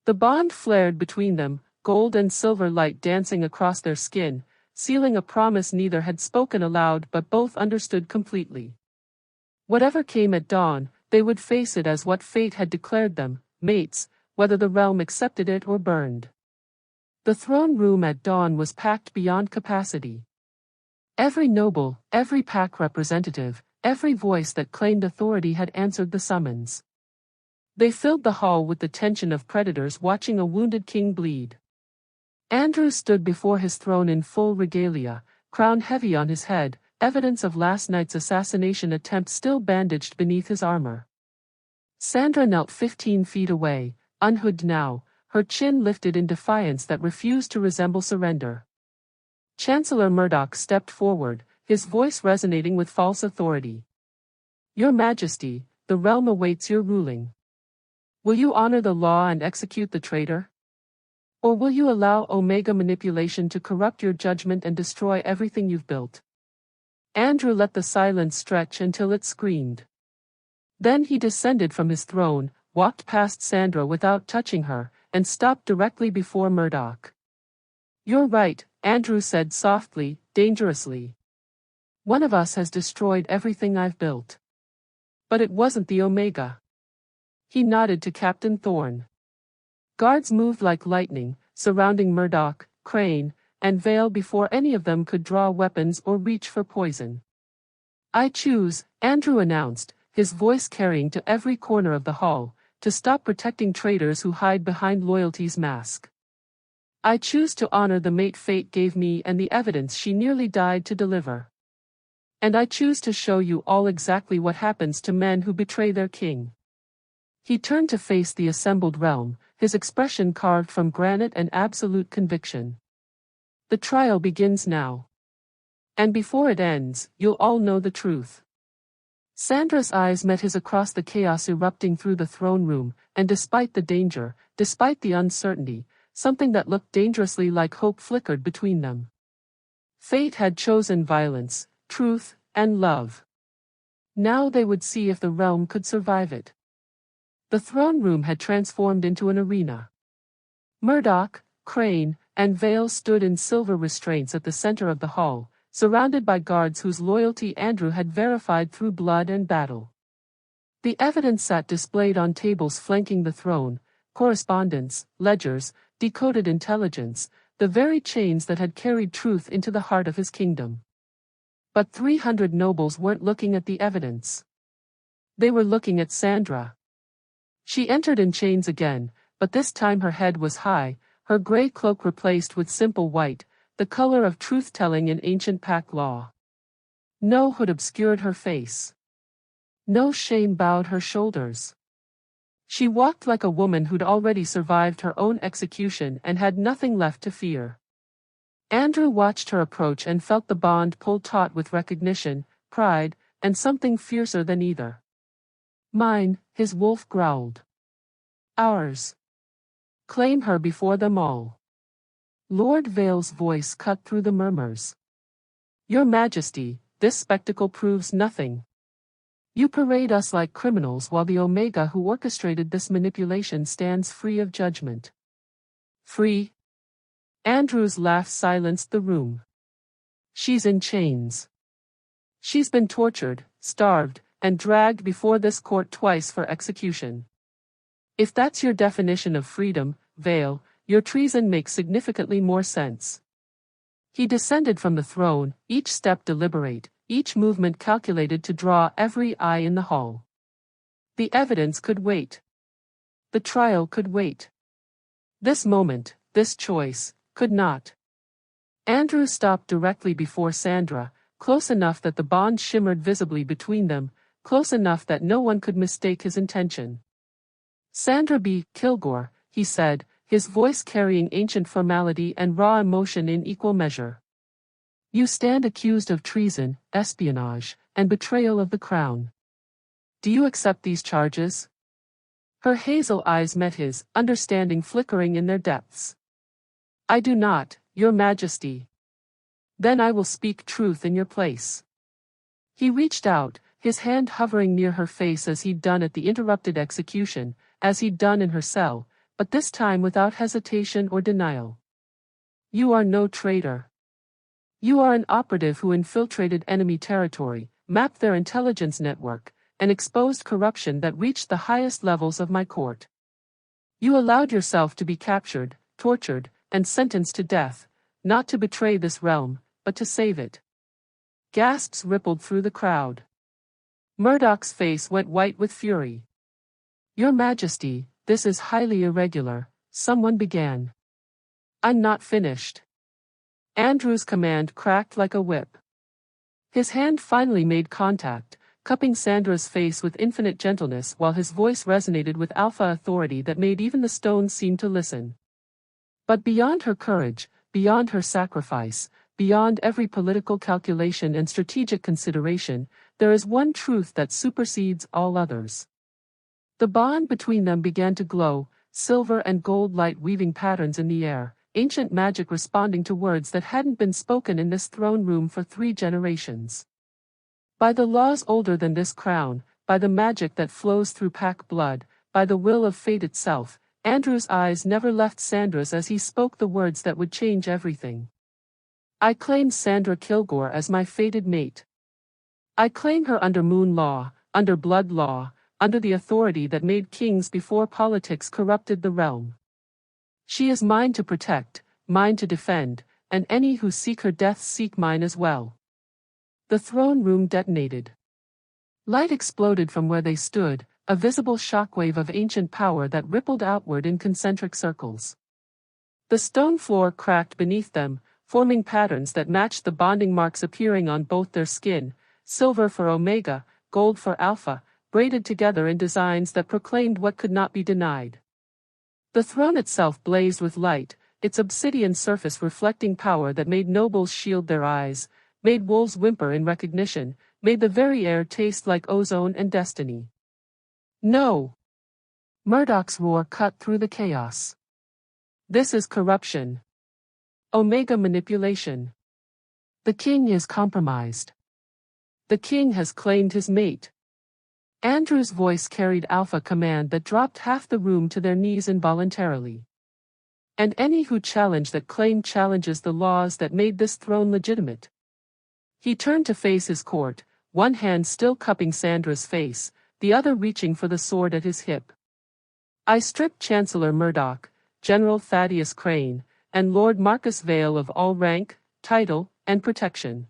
The bond flared between them, gold and silver light dancing across their skin, sealing a promise neither had spoken aloud but both understood completely. Whatever came at dawn, they would face it as what fate had declared them, mates, whether the realm accepted it or burned. The throne room at dawn was packed beyond capacity. Every noble, every pack representative, every voice that claimed authority had answered the summons. They filled the hall with the tension of predators watching a wounded king bleed. Andrew stood before his throne in full regalia, crown heavy on his head, evidence of last night's assassination attempt still bandaged beneath his armor. Sandra knelt 15 feet away, unhooded now, her chin lifted in defiance that refused to resemble surrender. Chancellor Murdoch stepped forward, his voice resonating with false authority. Your Majesty, the realm awaits your ruling. Will you honor the law and execute the traitor? Or will you allow Omega manipulation to corrupt your judgment and destroy everything you've built? Andrew let the silence stretch until it screamed. Then he descended from his throne, walked past Sandra without touching her, and stopped directly before Murdoch. You're right, Andrew said softly, dangerously. One of us has destroyed everything I've built. But it wasn't the Omega. He nodded to Captain Thorne. Guards moved like lightning, surrounding Murdoch, Crane, and Vale before any of them could draw weapons or reach for poison. I choose, Andrew announced, his voice carrying to every corner of the hall, to stop protecting traitors who hide behind loyalty's mask. I choose to honor the mate fate gave me and the evidence she nearly died to deliver. And I choose to show you all exactly what happens to men who betray their king. He turned to face the assembled realm, his expression carved from granite and absolute conviction. The trial begins now. And before it ends, you'll all know the truth. Sandra's eyes met his across the chaos erupting through the throne room, and despite the danger, despite the uncertainty, something that looked dangerously like hope flickered between them. Fate had chosen violence, truth, and love. Now they would see if the realm could survive it. The throne room had transformed into an arena. Murdoch, Crane, and Vale stood in silver restraints at the center of the hall, surrounded by guards whose loyalty Andrew had verified through blood and battle. The evidence sat displayed on tables flanking the throne, correspondence, ledgers, decoded intelligence, the very chains that had carried truth into the heart of his kingdom. But 300 nobles weren't looking at the evidence. They were looking at Sandra. She entered in chains again, but this time her head was high, her gray cloak replaced with simple white, the color of truth-telling in ancient pack law. No hood obscured her face. No shame bowed her shoulders. She walked like a woman who'd already survived her own execution and had nothing left to fear. Andrew watched her approach and felt the bond pull taut with recognition, pride, and something fiercer than either. Mine, his wolf growled. Ours. Claim her before them all. Lord Vale's voice cut through the murmurs. Your Majesty, this spectacle proves nothing. You parade us like criminals while the Omega who orchestrated this manipulation stands free of judgment. Free? Andrew's laugh silenced the room. She's in chains. She's been tortured, starved, and dragged before this court twice for execution. If that's your definition of freedom, Vale, your treason makes significantly more sense. He descended from the throne, each step deliberate, each movement calculated to draw every eye in the hall. The evidence could wait. The trial could wait. This moment, this choice, could not. Andrew stopped directly before Sandra, close enough that the bond shimmered visibly between them, close enough that no one could mistake his intention. Sandra B. Kilgore, he said, his voice carrying ancient formality and raw emotion in equal measure. You stand accused of treason, espionage, and betrayal of the crown. Do you accept these charges? Her hazel eyes met his, understanding flickering in their depths. I do not, Your Majesty. Then I will speak truth in your place. He reached out, his hand hovering near her face as he'd done at the interrupted execution, as he'd done in her cell, but this time without hesitation or denial. You are no traitor. You are an operative who infiltrated enemy territory, mapped their intelligence network, and exposed corruption that reached the highest levels of my court. You allowed yourself to be captured, tortured, and sentenced to death, not to betray this realm, but to save it. Gasps rippled through the crowd. Murdoch's face went white with fury. Your Majesty, this is highly irregular, someone began. I'm not finished. Andrew's command cracked like a whip. His hand finally made contact, cupping Sandra's face with infinite gentleness while his voice resonated with alpha authority that made even the stones seem to listen. But beyond her courage, beyond her sacrifice, beyond every political calculation and strategic consideration, there is one truth that supersedes all others. The bond between them began to glow, silver and gold light weaving patterns in the air, ancient magic responding to words that hadn't been spoken in this throne room for 3 generations. By the laws older than this crown, by the magic that flows through pack blood, by the will of fate itself, Andrew's eyes never left Sandra's as he spoke the words that would change everything. I claim Sandra Kilgore as my fated mate. I claim her under moon law, under blood law, under the authority that made kings before politics corrupted the realm. She is mine to protect, mine to defend, and any who seek her death seek mine as well. The throne room detonated. Light exploded from where they stood, a visible shockwave of ancient power that rippled outward in concentric circles. The stone floor cracked beneath them, forming patterns that matched the bonding marks appearing on both their skin, silver for Omega, gold for Alpha, braided together in designs that proclaimed what could not be denied. The throne itself blazed with light, its obsidian surface reflecting power that made nobles shield their eyes, made wolves whimper in recognition, made the very air taste like ozone and destiny. No! Murdoch's roar cut through the chaos. This is corruption. Omega manipulation. The king is compromised. The king has claimed his mate. Andrew's voice carried alpha command that dropped half the room to their knees involuntarily. And any who challenge that claim challenges the laws that made this throne legitimate. He turned to face his court, one hand still cupping Sandra's face, the other reaching for the sword at his hip. I stripped Chancellor Murdoch, General Thaddeus Crane, and Lord Marcus Vale of all rank, title, and protection.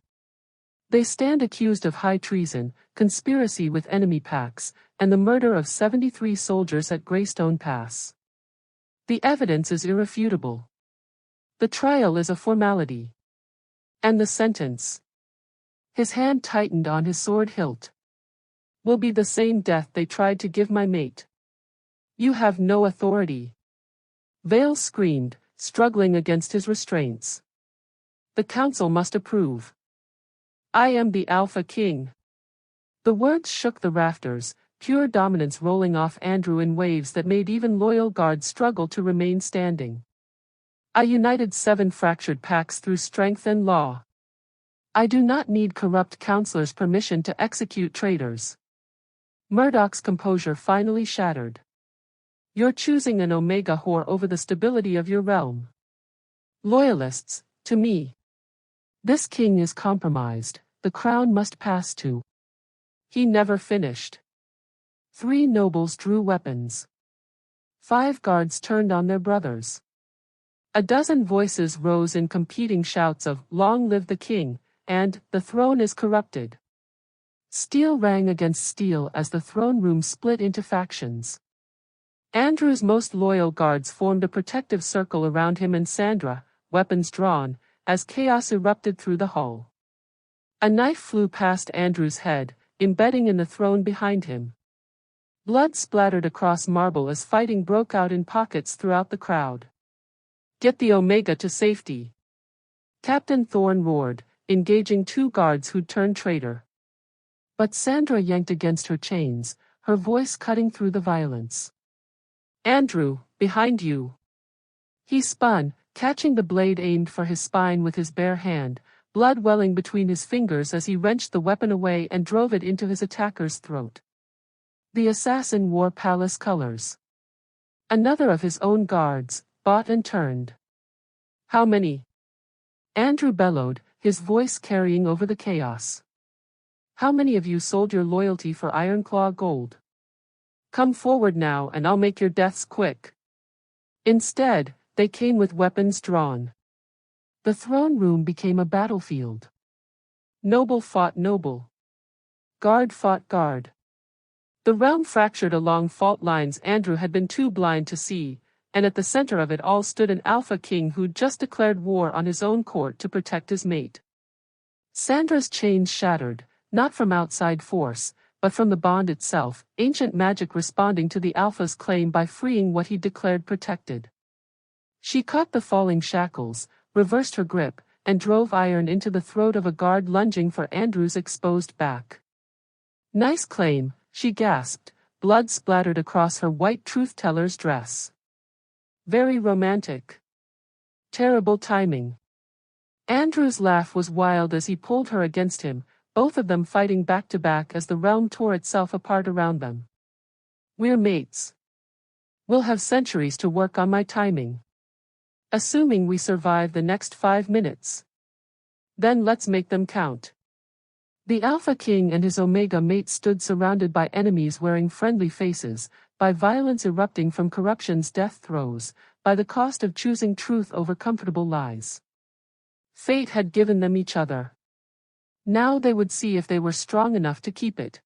They stand accused of high treason, conspiracy with enemy packs, and the murder of 73 soldiers at Greystone Pass. The evidence is irrefutable. The trial is a formality. And the sentence. His hand tightened on his sword hilt. Will be the same death they tried to give my mate. You have no authority. Vale screamed, struggling against his restraints. The council must approve. I am the Alpha King. The words shook the rafters, pure dominance rolling off Andrew in waves that made even loyal guards struggle to remain standing. I united 7 fractured packs through strength and law. I do not need corrupt counselors' permission to execute traitors. Murdoch's composure finally shattered. You're choosing an Omega whore over the stability of your realm. Loyalists, to me. This king is compromised, the crown must pass to. He never finished. 3 nobles drew weapons. 5 guards turned on their brothers. A dozen voices rose in competing shouts of, "Long live the king," and, "The throne is corrupted." Steel rang against steel as the throne room split into factions. Andrew's most loyal guards formed a protective circle around him and Sandra, weapons drawn, as chaos erupted through the hall. A knife flew past Andrew's head, embedding in the throne behind him. Blood splattered across marble as fighting broke out in pockets throughout the crowd. "Get the Omega to safety!" Captain Thorne roared, engaging 2 guards who'd turned traitor. But Sandra yanked against her chains, her voice cutting through the violence. "Andrew, behind you!" He spun, catching the blade aimed for his spine with his bare hand, blood welling between his fingers as he wrenched the weapon away and drove it into his attacker's throat. The assassin wore palace colors. Another of his own guards, bought and turned. "How many?" Andrew bellowed, his voice carrying over the chaos. "How many of you sold your loyalty for Ironclaw gold? Come forward now and I'll make your deaths quick." Instead, they came with weapons drawn. The throne room became a battlefield. Noble fought noble. Guard fought guard. The realm fractured along fault lines Andrew had been too blind to see, and at the center of it all stood an alpha king who'd just declared war on his own court to protect his mate. Sandra's chains shattered, not from outside force, but from the bond itself, ancient magic responding to the alpha's claim by freeing what he declared protected. She caught the falling shackles, reversed her grip, and drove iron into the throat of a guard lunging for Andrew's exposed back. "Nice claim," she gasped, blood splattered across her white truth-teller's dress. "Very romantic. Terrible timing." Andrew's laugh was wild as he pulled her against him, both of them fighting back to back as the realm tore itself apart around them. "We're mates. We'll have centuries to work on my timing. Assuming we survive the next 5 minutes. Then let's make them count." The Alpha King and his Omega mate stood surrounded by enemies wearing friendly faces, by violence erupting from corruption's death throes, by the cost of choosing truth over comfortable lies. Fate had given them each other. Now they would see if they were strong enough to keep it.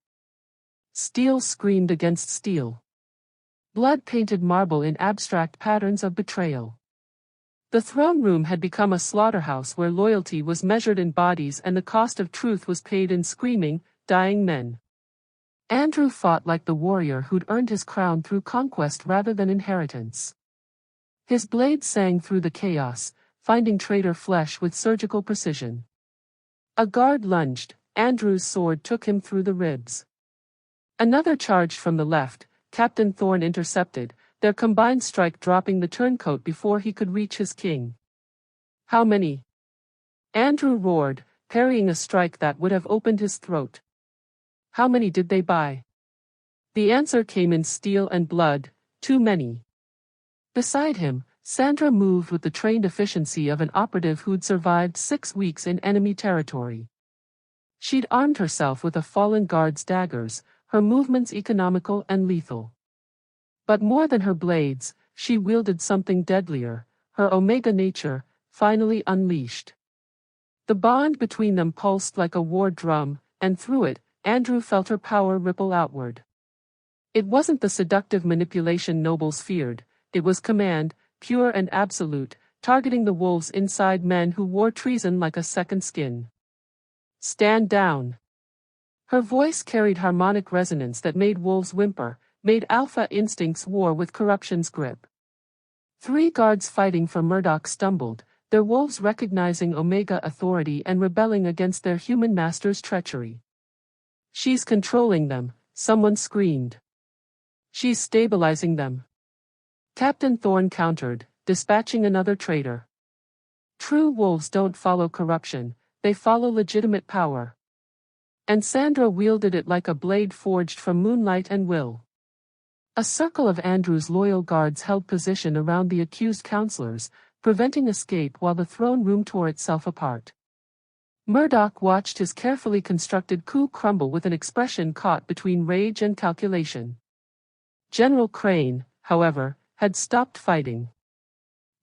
Steel screamed against steel. Blood painted marble in abstract patterns of betrayal. The throne room had become a slaughterhouse where loyalty was measured in bodies and the cost of truth was paid in screaming, dying men. Andrew fought like the warrior who'd earned his crown through conquest rather than inheritance. His blade sang through the chaos, finding traitor flesh with surgical precision. A guard lunged, Andrew's sword took him through the ribs. Another charged from the left, Captain Thorne intercepted, their combined strike dropping the turncoat before he could reach his king. "How many?" Andrew roared, parrying a strike that would have opened his throat. "How many did they buy?" The answer came in steel and blood, "Too many." Beside him, Sandra moved with the trained efficiency of an operative who'd survived 6 weeks in enemy territory. She'd armed herself with a fallen guard's daggers, her movements economical and lethal. But more than her blades, she wielded something deadlier, her Omega nature, finally unleashed. The bond between them pulsed like a war drum, and through it, Andrew felt her power ripple outward. It wasn't the seductive manipulation nobles feared, it was command, pure and absolute, targeting the wolves inside men who wore treason like a second skin. "Stand down." Her voice carried harmonic resonance that made wolves whimper, made alpha instincts war with corruption's grip. 3 guards fighting for Murdoch stumbled, their wolves recognizing Omega authority and rebelling against their human master's treachery. "She's controlling them," someone screamed. "She's stabilizing them." Captain Thorne countered, dispatching another traitor. True wolves don't follow corruption, they follow legitimate power. And Sandra wielded it like a blade forged from moonlight and will. A circle of Andrew's loyal guards held position around the accused counselors, preventing escape while the throne room tore itself apart. Murdoch watched his carefully constructed coup crumble with an expression caught between rage and calculation. General Crane, however, had stopped fighting.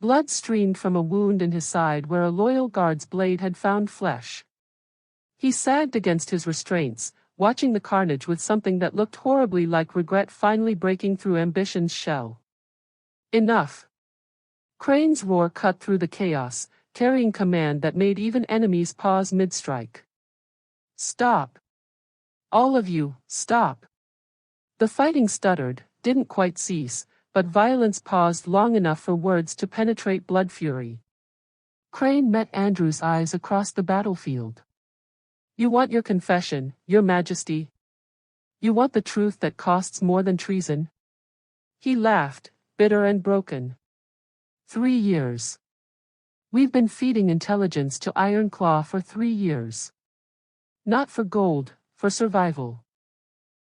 Blood streamed from a wound in his side where a loyal guard's blade had found flesh. He sagged against his restraints, watching the carnage with something that looked horribly like regret finally breaking through ambition's shell. Enough! Crane's roar cut through the chaos, carrying command that made even enemies pause mid-strike. Stop! All of you, stop! The fighting stuttered, didn't quite cease, but violence paused long enough for words to penetrate blood fury. Crane met Andrew's eyes across the battlefield. You want your confession, Your Majesty? You want the truth that costs more than treason? He laughed, bitter and broken. 3 years. We've been feeding intelligence to Ironclaw for 3 years. Not for gold, for survival.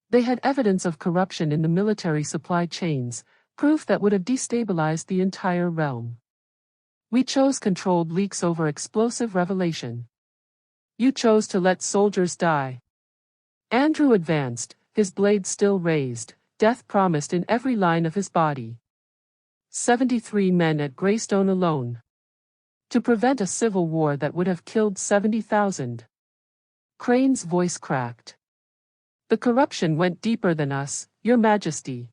They had evidence of corruption in the military supply chains, proof that would have destabilized the entire realm. We chose controlled leaks over explosive revelation. You chose to let soldiers die. Andrew advanced, his blade still raised, death promised in every line of his body. 73 men at Greystone alone. To prevent a civil war that would have killed 70,000. Crane's voice cracked. The corruption went deeper than us, Your Majesty.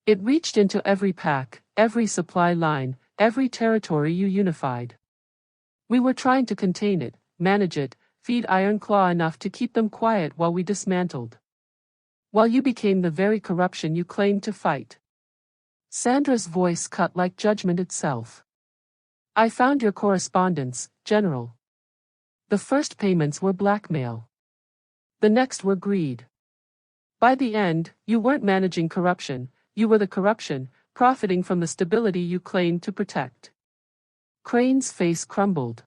It reached into every pack, every supply line, every territory you unified. We were trying to contain it, manage it, feed Ironclaw enough to keep them quiet while we dismantled. While you became the very corruption you claimed to fight. Sandra's voice cut like judgment itself. I found your correspondence, General. The first payments were blackmail. The next were greed. By the end, you weren't managing corruption, you were the corruption, profiting from the stability you claimed to protect. Crane's face crumbled.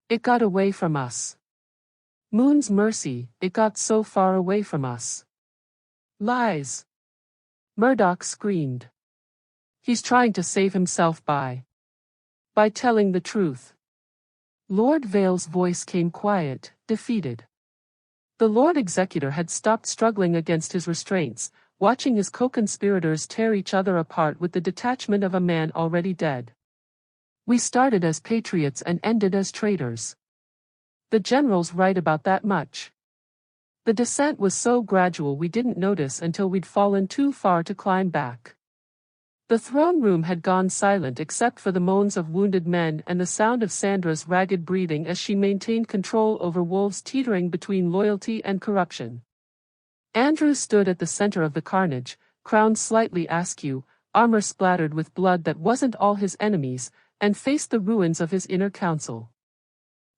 It got away from us. Moon's mercy, it got so far away from us. Lies. Murdoch screamed. He's trying to save himself by telling the truth. Lord Vale's voice came quiet, defeated. The Lord Executor had stopped struggling against his restraints, watching his co-conspirators tear each other apart with the detachment of a man already dead. We started as patriots and ended as traitors. The general's right about that much. The descent was so gradual we didn't notice until we'd fallen too far to climb back. The throne room had gone silent except for the moans of wounded men and the sound of Sandra's ragged breathing as she maintained control over wolves teetering between loyalty and corruption. Andrew stood at the center of the carnage, crowned slightly askew, armor splattered with blood that wasn't all his enemies, and faced the ruins of his inner council.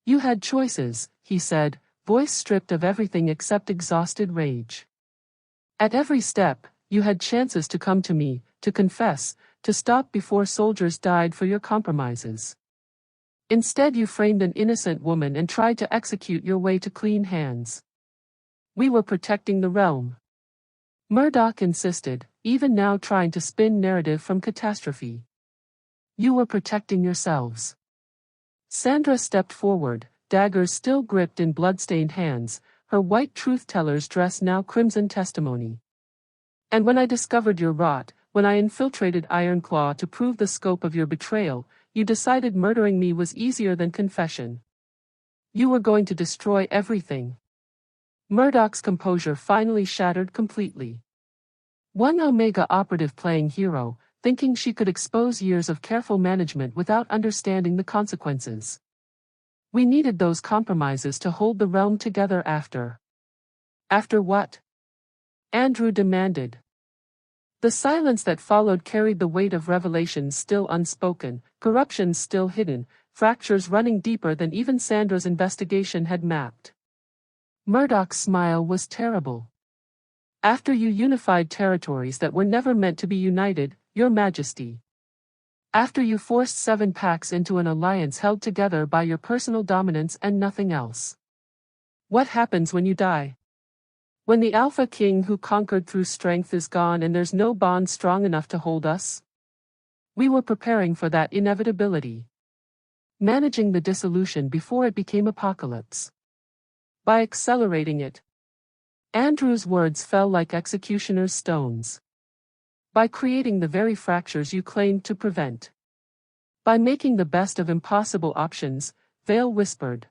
You had choices, he said, voice stripped of everything except exhausted rage. At every step, you had chances to come to me, to confess, to stop before soldiers died for your compromises. Instead you framed an innocent woman and tried to execute your way to clean hands. We were protecting the realm. Murdoch insisted, even now trying to spin narrative from catastrophe. You were protecting yourselves. Sandra stepped forward, daggers still gripped in blood-stained hands, her white truth-teller's dress now crimson testimony. And when I discovered your rot, when I infiltrated Ironclaw to prove the scope of your betrayal, you decided murdering me was easier than confession. You were going to destroy everything. Murdoch's composure finally shattered completely. One Omega operative playing hero, thinking she could expose years of careful management without understanding the consequences. We needed those compromises to hold the realm together after. After what? Andrew demanded. The silence that followed carried the weight of revelations still unspoken, corruptions still hidden, fractures running deeper than even Sandra's investigation had mapped. Murdoch's smile was terrible. After you unified territories that were never meant to be united, Your Majesty. After you forced 7 packs into an alliance held together by your personal dominance and nothing else. What happens when you die? When the Alpha King who conquered through strength is gone and there's no bond strong enough to hold us? We were preparing for that inevitability. Managing the dissolution before it became apocalypse. By accelerating it. Andrew's words fell like executioner's stones. By creating the very fractures you claimed to prevent. By making the best of impossible options, Vale whispered.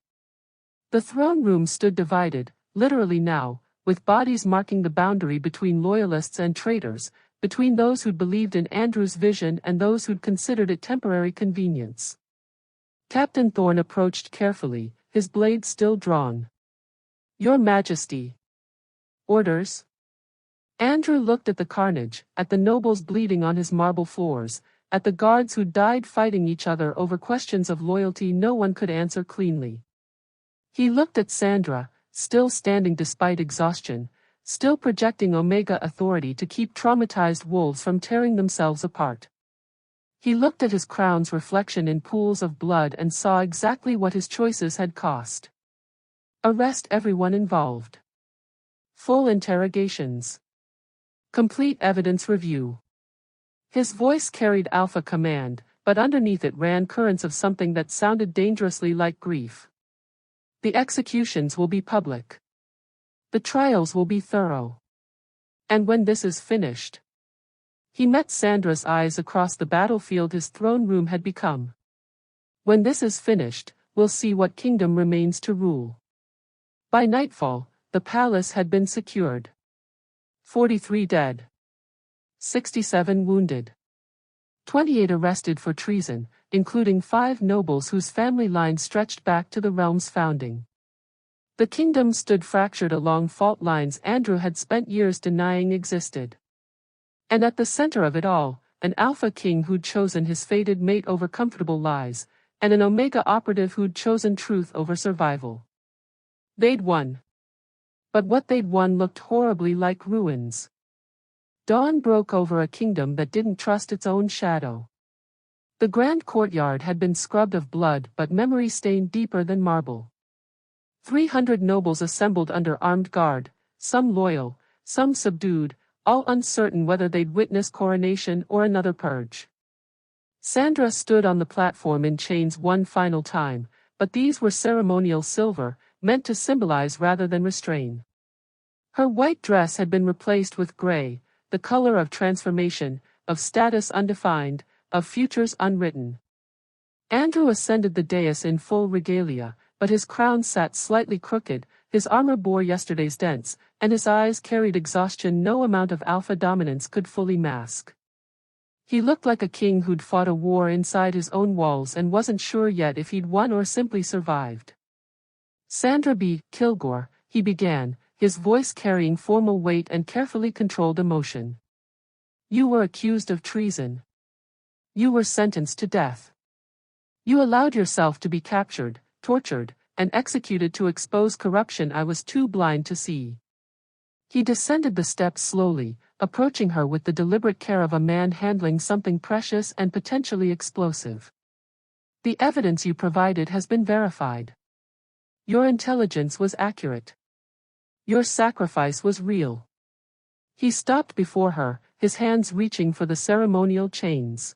The throne room stood divided, literally now, with bodies marking the boundary between loyalists and traitors, between those who'd believed in Andrew's vision and those who'd considered it temporary convenience. Captain Thorne approached carefully, his blade still drawn. Your Majesty. Orders? Andrew looked at the carnage, at the nobles bleeding on his marble floors, at the guards who died fighting each other over questions of loyalty no one could answer cleanly. He looked at Sandra, still standing despite exhaustion, still projecting Omega authority to keep traumatized wolves from tearing themselves apart. He looked at his crown's reflection in pools of blood and saw exactly what his choices had cost. Arrest everyone involved. Full interrogations. Complete evidence review. His voice carried alpha command, but underneath it ran currents of something that sounded dangerously like grief. The executions will be public. The trials will be thorough. And when this is finished. He met Sandra's eyes across the battlefield his throne room had become. When this is finished, we'll see what kingdom remains to rule. By nightfall, the palace had been secured. 43 dead. 67 wounded. 28 arrested for treason, including 5 nobles whose family line stretched back to the realm's founding. The kingdom stood fractured along fault lines Andrew had spent years denying existed. And at the center of it all, an Alpha King who'd chosen his fated mate over comfortable lies, and an Omega operative who'd chosen truth over survival. They'd won. But what they'd won looked horribly like ruins. Dawn broke over a kingdom that didn't trust its own shadow. The grand courtyard had been scrubbed of blood but memory stained deeper than marble. 300 nobles assembled under armed guard, some loyal, some subdued, all uncertain whether they'd witness coronation or another purge. Sandra stood on the platform in chains one final time, but these were ceremonial silver, meant to symbolize rather than restrain. Her white dress had been replaced with gray, the color of transformation, of status undefined, of futures unwritten. Andrew ascended the dais in full regalia, but his crown sat slightly crooked, his armor bore yesterday's dents, and his eyes carried exhaustion no amount of alpha dominance could fully mask. He looked like a king who'd fought a war inside his own walls and wasn't sure yet if he'd won or simply survived. Sandra B. Kilgore, he began, his voice carrying formal weight and carefully controlled emotion. You were accused of treason. You were sentenced to death. You allowed yourself to be captured, tortured, and executed to expose corruption I was too blind to see. He descended the steps slowly, approaching her with the deliberate care of a man handling something precious and potentially explosive. The evidence you provided has been verified. Your intelligence was accurate. Your sacrifice was real. He stopped before her, his hands reaching for the ceremonial chains.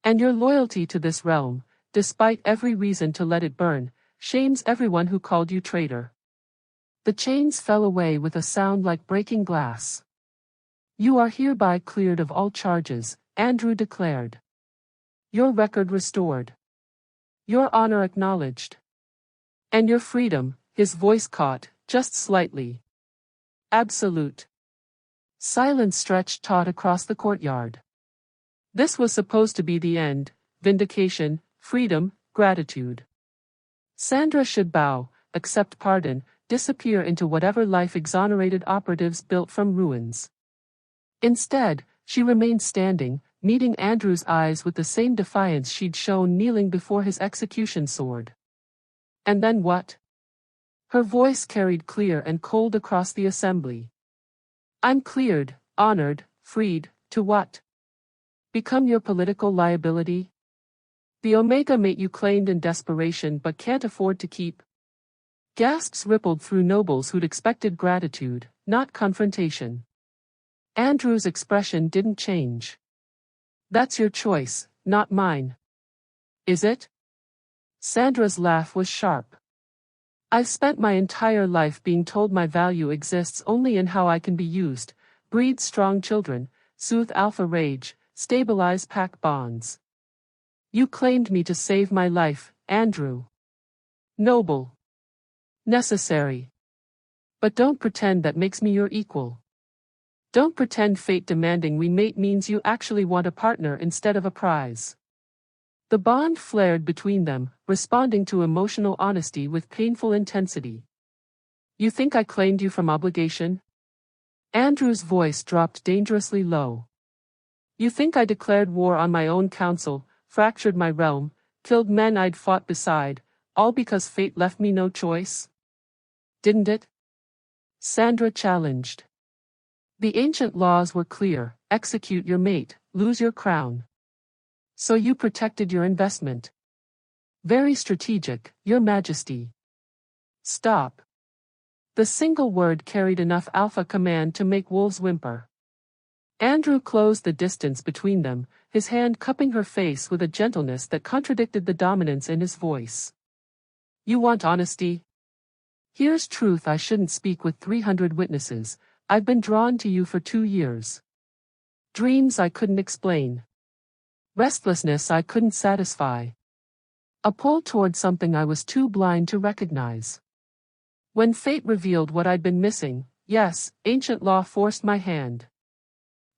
And your loyalty to this realm, despite every reason to let it burn, shames everyone who called you traitor. The chains fell away with a sound like breaking glass. You are hereby cleared of all charges, Andrew declared. Your record restored. Your honor acknowledged. And your freedom, his voice caught, just slightly. Absolute. Silence stretched taut across the courtyard. This was supposed to be the end, vindication, freedom, gratitude. Sandra should bow, accept pardon, disappear into whatever life exonerated operatives built from ruins. Instead, she remained standing, meeting Andrew's eyes with the same defiance she'd shown kneeling before his execution sword. And then what? Her voice carried clear and cold across the assembly. I'm cleared, honored, freed, to what? Become your political liability? The Omega mate you claimed in desperation but can't afford to keep? Gasps rippled through nobles who'd expected gratitude, not confrontation. Andrew's expression didn't change. That's your choice, not mine. Is it? Sandra's laugh was sharp. I've spent my entire life being told my value exists only in how I can be used, breed strong children, soothe alpha rage, stabilize pack bonds. You claimed me to save my life, Andrew. Noble. Necessary. But don't pretend that makes me your equal. Don't pretend fate demanding we mate means you actually want a partner instead of a prize. The bond flared between them, responding to emotional honesty with painful intensity. You think I claimed you from obligation? Andrew's voice dropped dangerously low. You think I declared war on my own council, fractured my realm, killed men I'd fought beside, all because fate left me no choice? Didn't it? Sandra challenged. The ancient laws were clear: execute your mate, lose your crown. So you protected your investment. Very strategic, Your Majesty. Stop. The single word carried enough alpha command to make wolves whimper. Andrew closed the distance between them, his hand cupping her face with a gentleness that contradicted the dominance in his voice. You want honesty? Here's truth I shouldn't speak with 300 witnesses. I've been drawn to you for 2 years. Dreams I couldn't explain. Restlessness I couldn't satisfy. A pull toward something I was too blind to recognize. When fate revealed what I'd been missing, yes, ancient law forced my hand.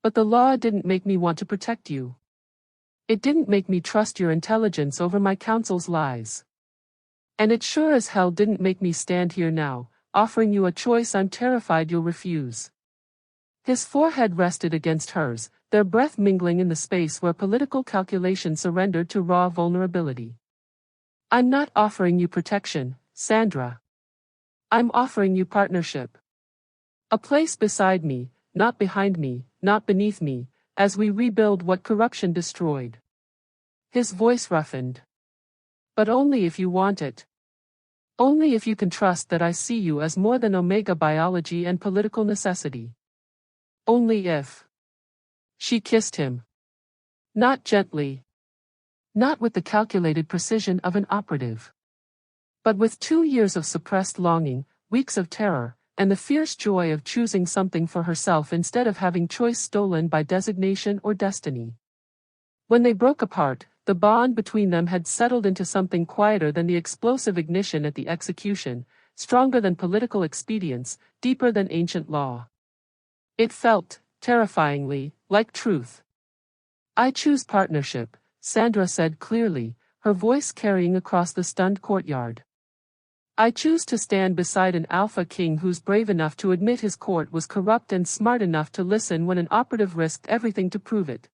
But the law didn't make me want to protect you. It didn't make me trust your intelligence over my council's lies. And it sure as hell didn't make me stand here now, offering you a choice I'm terrified you'll refuse. His forehead rested against hers, their breath mingling in the space where political calculation surrendered to raw vulnerability. I'm not offering you protection, Sandra. I'm offering you partnership. A place beside me, not behind me, not beneath me, as we rebuild what corruption destroyed. His voice roughened. But only if you want it. Only if you can trust that I see you as more than omega biology and political necessity. Only if. She kissed him. Not gently. Not with the calculated precision of an operative. But with 2 years of suppressed longing, weeks of terror, and the fierce joy of choosing something for herself instead of having choice stolen by designation or destiny. When they broke apart, the bond between them had settled into something quieter than the explosive ignition at the execution, stronger than political expedience, deeper than ancient law. It felt, terrifyingly, like truth. I choose partnership, Sandra said clearly, her voice carrying across the stunned courtyard. I choose to stand beside an alpha king who's brave enough to admit his court was corrupt and smart enough to listen when an operative risked everything to prove it.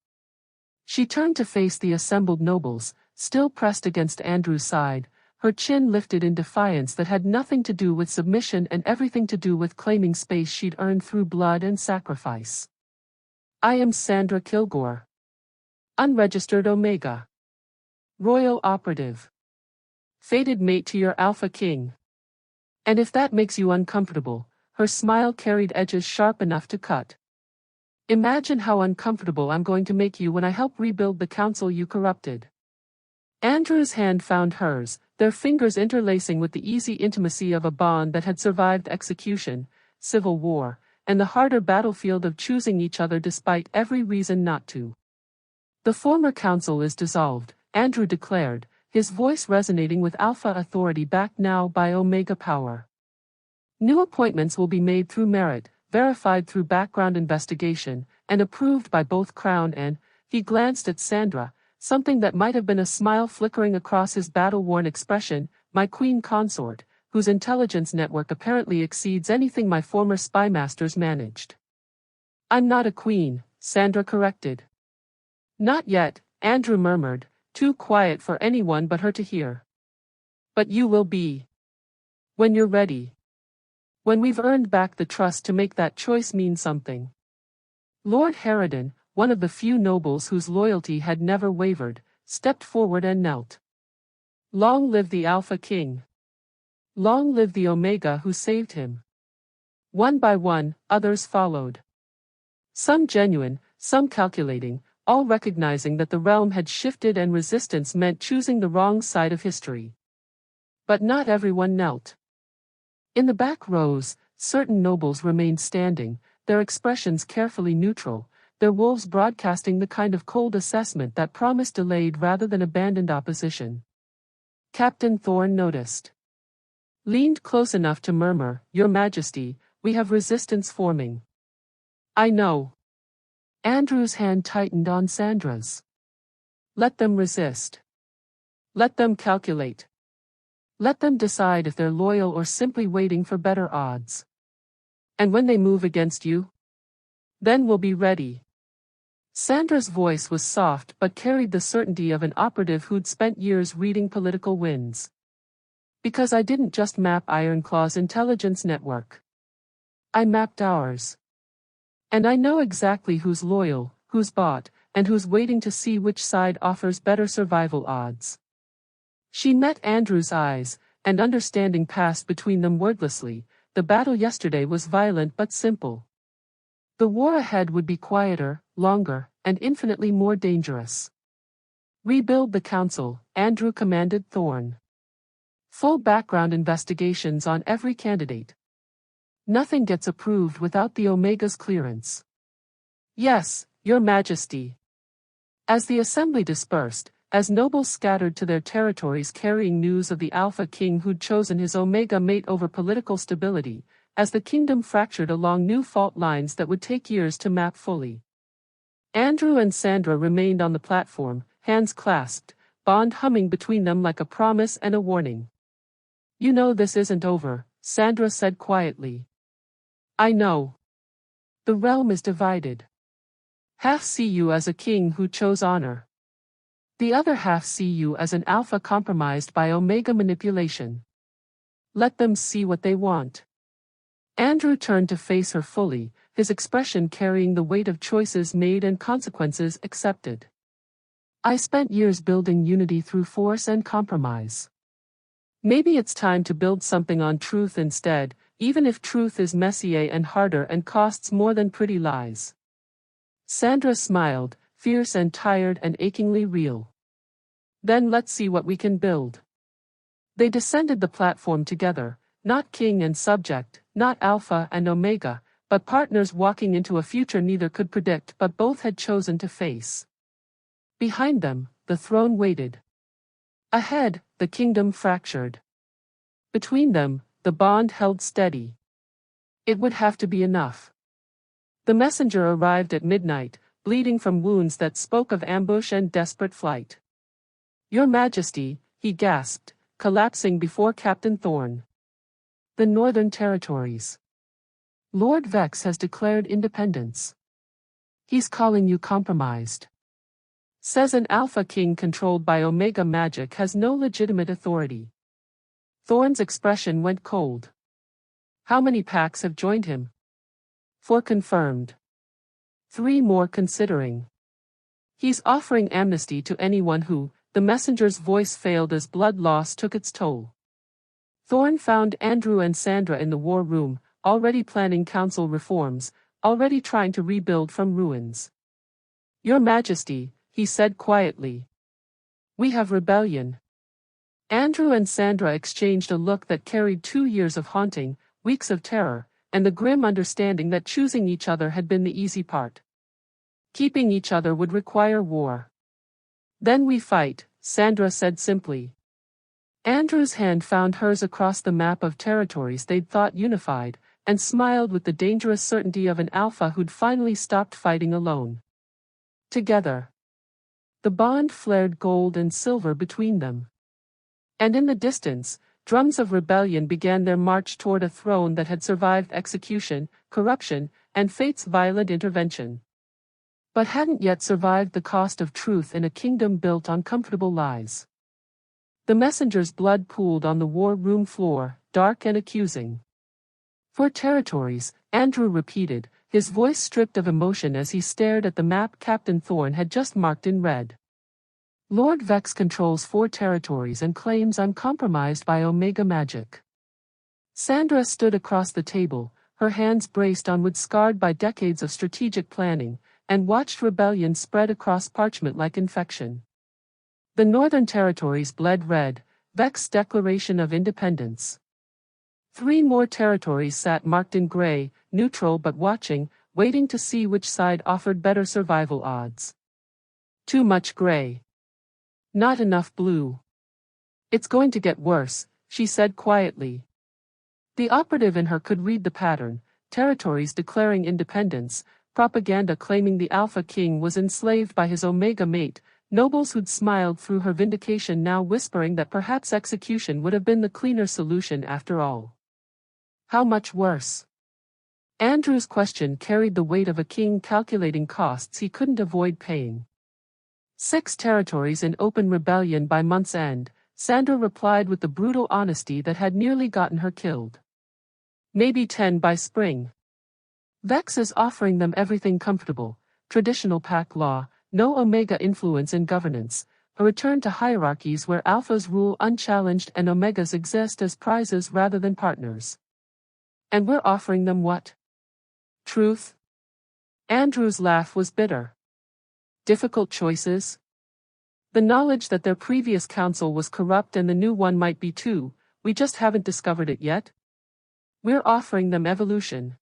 She turned to face the assembled nobles, still pressed against Andrew's side, her chin lifted in defiance that had nothing to do with submission and everything to do with claiming space she'd earned through blood and sacrifice. I am Sandra Kilgore. Unregistered Omega. Royal Operative. Fated mate to your Alpha King. And if that makes you uncomfortable, her smile carried edges sharp enough to cut. Imagine how uncomfortable I'm going to make you when I help rebuild the council you corrupted. Andrew's hand found hers, their fingers interlacing with the easy intimacy of a bond that had survived execution, civil war, and the harder battlefield of choosing each other despite every reason not to. The former council is dissolved, Andrew declared, his voice resonating with alpha authority backed now by omega power. New appointments will be made through merit, verified through background investigation, and approved by both Crown and, he glanced at Sandra, something that might have been a smile flickering across his battle-worn expression, my queen consort, whose intelligence network apparently exceeds anything my former spy masters managed. I'm not a queen, Sandra corrected. Not yet, Andrew murmured, too quiet for anyone but her to hear. But you will be. When you're ready. When we've earned back the trust to make that choice mean something. Lord Harridan, one of the few nobles whose loyalty had never wavered, stepped forward and knelt. Long live the Alpha King. Long live the Omega who saved him. One by one, others followed. Some genuine, some calculating, all recognizing that the realm had shifted and resistance meant choosing the wrong side of history. But not everyone knelt. In the back rows, certain nobles remained standing, their expressions carefully neutral, their wolves broadcasting the kind of cold assessment that promised delayed rather than abandoned opposition. Captain Thorn noticed. Leaned close enough to murmur, "Your Majesty, we have resistance forming." "I know." Andrew's hand tightened on Sandra's. "Let them resist. Let them calculate. Let them decide if they're loyal or simply waiting for better odds. And when they move against you, then we'll be ready." Sandra's voice was soft but carried the certainty of an operative who'd spent years reading political winds. "Because I didn't just map Ironclaw's intelligence network. I mapped ours. And I know exactly who's loyal, who's bought, and who's waiting to see which side offers better survival odds." She met Andrew's eyes, and understanding passed between them wordlessly. The battle yesterday was violent but simple. The war ahead would be quieter, longer, and infinitely more dangerous. "Rebuild the council," Andrew commanded Thorn. "Full background investigations on every candidate. Nothing gets approved without the Omega's clearance." "Yes, Your Majesty." As the assembly dispersed, as nobles scattered to their territories carrying news of the Alpha King who'd chosen his Omega mate over political stability, as the kingdom fractured along new fault lines that would take years to map fully. Andrew and Sandra remained on the platform, hands clasped, bond humming between them like a promise and a warning. "You know this isn't over," Sandra said quietly. "I know. The realm is divided. Half see you as a king who chose honor. The other half see you as an alpha compromised by Omega manipulation. Let them see what they want." Andrew turned to face her fully, his expression carrying the weight of choices made and consequences accepted. "I spent years building unity through force and compromise. Maybe it's time to build something on truth instead, even if truth is messier and harder and costs more than pretty lies." Sandra smiled, fierce and tired and achingly real. "Then let's see what we can build." They descended the platform together, not king and subject, not Alpha and Omega, but partners walking into a future neither could predict but both had chosen to face. Behind them, the throne waited. Ahead, the kingdom fractured. Between them, the bond held steady. It would have to be enough. The messenger arrived at midnight, bleeding from wounds that spoke of ambush and desperate flight. "Your Majesty," he gasped, collapsing before Captain Thorn. "The Northern Territories. Lord Vex has declared independence. He's calling you compromised. Says an Alpha King controlled by Omega magic has no legitimate authority." Thorn's expression went cold. "How many packs have joined him?" "4 confirmed. 3 more considering. He's offering amnesty to anyone who," the messenger's voice failed as blood loss took its toll. Thorn found Andrew and Sandra in the war room, already planning council reforms, already trying to rebuild from ruins. "Your Majesty," he said quietly. "We have rebellion." Andrew and Sandra exchanged a look that carried 2 years of haunting, weeks of terror, and the grim understanding that choosing each other had been the easy part. Keeping each other would require war. "Then we fight," Sandra said simply. Andrew's hand found hers across the map of territories they'd thought unified, and smiled with the dangerous certainty of an alpha who'd finally stopped fighting alone. Together. The bond flared gold and silver between them. And in the distance, drums of rebellion began their march toward a throne that had survived execution, corruption, and fate's violent intervention. But hadn't yet survived the cost of truth in a kingdom built on comfortable lies. The messenger's blood pooled on the war room floor, dark and accusing. "For territories," Andrew repeated, his voice stripped of emotion as he stared at the map Captain Thorn had just marked in red. "Lord Vex controls 4 territories and claims I'm compromised by Omega magic." Sandra stood across the table, her hands braced on wood scarred by decades of strategic planning, and watched rebellion spread across parchment like infection. The Northern Territories bled red, Vex's Declaration of Independence. 3 more territories sat marked in gray, neutral but watching, waiting to see which side offered better survival odds. Too much gray. Not enough blue. It's going to get worse, she said quietly. The operative in her could read the pattern: territories declaring independence, propaganda claiming the Alpha King was enslaved by his Omega mate, nobles who'd smiled through her vindication now whispering that perhaps execution would have been the cleaner solution after all. How much worse? Andrew's question carried the weight of a king calculating costs he couldn't avoid paying. 6 territories in open rebellion by month's end, Sandra replied with the brutal honesty that had nearly gotten her killed. Maybe 10 by spring. Vex is offering them everything comfortable: traditional pack law, no Omega influence in governance, a return to hierarchies where Alphas rule unchallenged and Omegas exist as prizes rather than partners. And we're offering them what? Truth? Andrew's laugh was bitter. Difficult choices? The knowledge that their previous council was corrupt and the new one might be too, we just haven't discovered it yet? We're offering them evolution.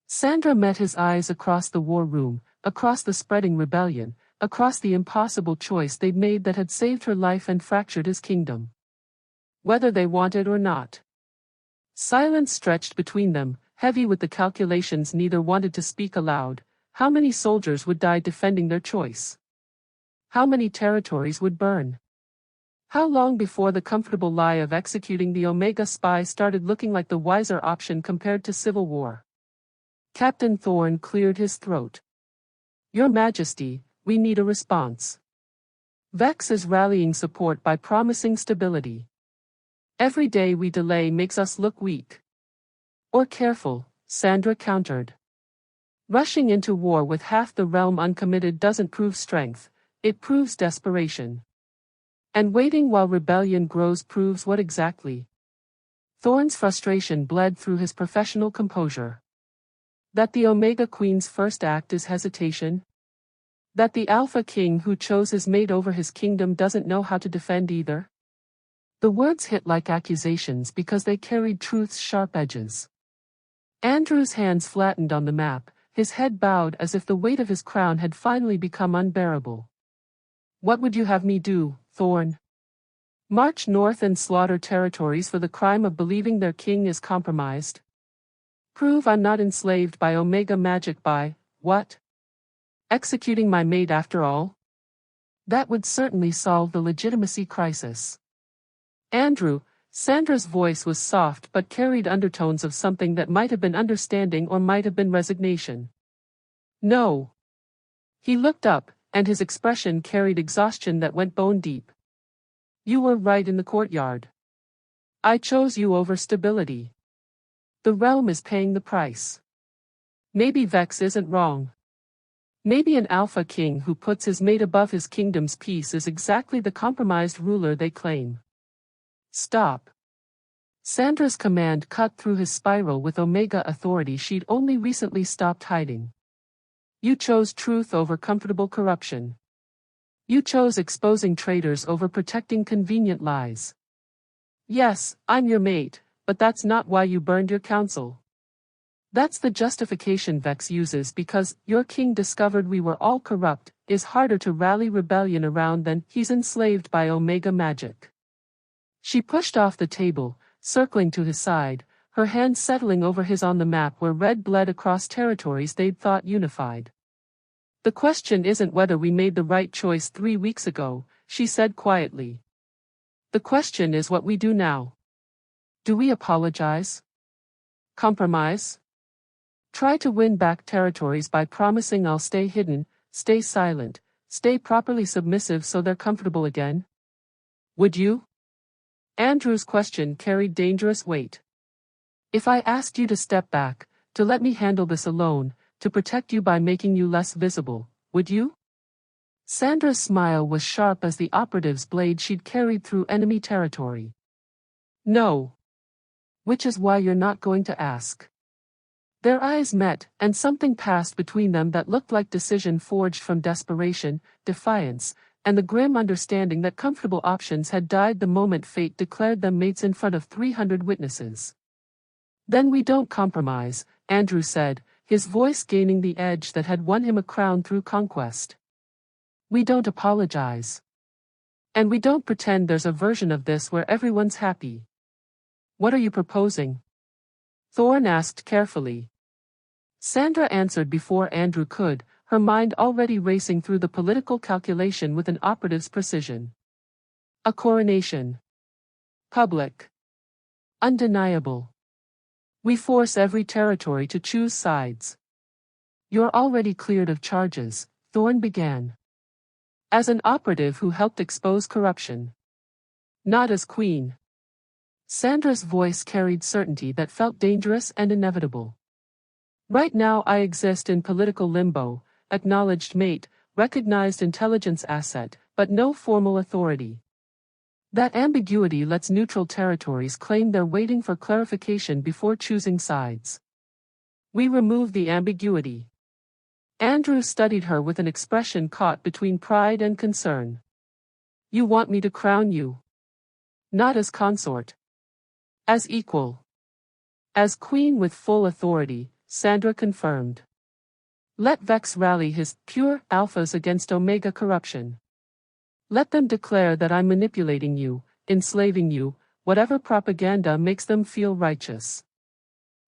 Sandra met his eyes across the war room, across the spreading rebellion, across the impossible choice they'd made that had saved her life and fractured his kingdom. Whether they wanted or not. Silence stretched between them, heavy with the calculations neither wanted to speak aloud. How many soldiers would die defending their choice? How many territories would burn? How long before the comfortable lie of executing the Omega spy started looking like the wiser option compared to civil war? Captain Thorne cleared his throat. Your Majesty, we need a response. Vex is rallying support by promising stability. Every day we delay makes us look weak. Or careful, Sandra countered. Rushing into war with half the realm uncommitted doesn't prove strength, it proves desperation. And waiting while rebellion grows proves what exactly? Thorne's frustration bled through his professional composure. That the Omega Queen's first act is hesitation? That the Alpha King who chose his mate over his kingdom doesn't know how to defend either? The words hit like accusations because they carried truth's sharp edges. Andrew's hands flattened on the map, his head bowed as if the weight of his crown had finally become unbearable. What would you have me do, Thorne? March north and slaughter territories for the crime of believing their king is compromised? Prove I'm not enslaved by Omega magic by, what? Executing my mate after all? That would certainly solve the legitimacy crisis. Andrew, Sandra's voice was soft but carried undertones of something that might have been understanding or might have been resignation. No. He looked up, and his expression carried exhaustion that went bone deep. You were right in the courtyard. I chose you over stability. The realm is paying the price. Maybe Vex isn't wrong. Maybe an Alpha King who puts his mate above his kingdom's peace is exactly the compromised ruler they claim. Stop. Sandra's command cut through his spiral with Omega authority she'd only recently stopped hiding. You chose truth over comfortable corruption. You chose exposing traitors over protecting convenient lies. Yes, I'm your mate, but that's not why you burned your council. That's the justification Vex uses because your king discovered we were all corrupt, is harder to rally rebellion around than he's enslaved by Omega magic. She pushed off the table, circling to his side, her hand settling over his on the map where red bled across territories they'd thought unified. The question isn't whether we made the right choice 3 weeks ago, she said quietly. The question is what we do now. Do we apologize? Compromise? Try to win back territories by promising I'll stay hidden, stay silent, stay properly submissive so they're comfortable again? Would you? Andrew's question carried dangerous weight. If I asked you to step back, to let me handle this alone, to protect you by making you less visible, would you? Sandra's smile was sharp as the operative's blade she'd carried through enemy territory. No. Which is why you're not going to ask. Their eyes met, and something passed between them that looked like decision forged from desperation, defiance, and the grim understanding that comfortable options had died the moment fate declared them mates in front of 300 witnesses. "Then we don't compromise," Andrew said, his voice gaining the edge that had won him a crown through conquest. "We don't apologize. And we don't pretend there's a version of this where everyone's happy." "What are you proposing?" Thorne asked carefully. Sandra answered before Andrew could, her mind already racing through the political calculation with an operative's precision. "A coronation. Public. Undeniable. We force every territory to choose sides." "You're already cleared of charges," Thorne began. "As an operative who helped expose corruption. Not as queen." Sandra's voice carried certainty that felt dangerous and inevitable. "Right now I exist in political limbo, acknowledged mate, recognized intelligence asset, but no formal authority. That ambiguity lets neutral territories claim they're waiting for clarification before choosing sides. We remove the ambiguity." Andrew studied her with an expression caught between pride and concern. "You want me to crown you? Not as consort. As equal. As queen with full authority," Sandra confirmed. "Let Vex rally his pure alphas against Omega corruption. Let them declare that I'm manipulating you, enslaving you, whatever propaganda makes them feel righteous.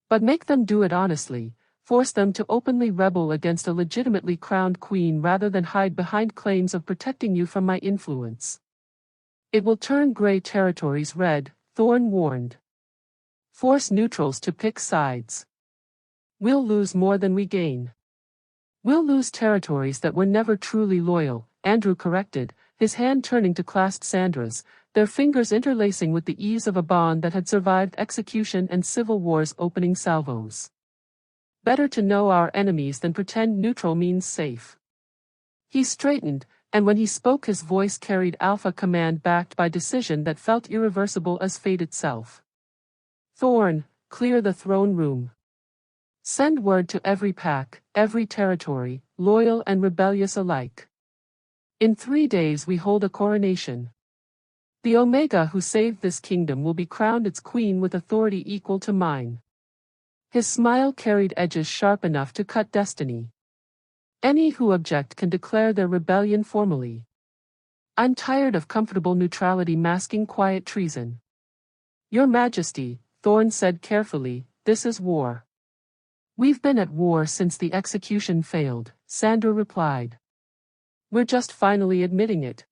But make them do it honestly, force them to openly rebel against a legitimately crowned queen rather than hide behind claims of protecting you from my influence. It will turn gray territories red," Thorne warned. "Force neutrals to pick sides. We'll lose more than we gain. We'll lose territories that were never truly loyal," Andrew corrected, his hand turning to clasp Sandra's, their fingers interlacing with the ease of a bond that had survived execution and civil war's opening salvos. "Better to know our enemies than pretend neutral means safe." He straightened, and when he spoke his voice carried alpha command backed by decision that felt irreversible as fate itself. "Thorne, clear the throne room. Send word to every pack, every territory, loyal and rebellious alike. In 3 days we hold a coronation. The Omega who saved this kingdom will be crowned its queen with authority equal to mine." His smile carried edges sharp enough to cut destiny. "Any who object can declare their rebellion formally. I'm tired of comfortable neutrality masking quiet treason." "Your Majesty," Thorne said carefully, "this is war." "We've been at war since the execution failed," Sandra replied. "We're just finally admitting it.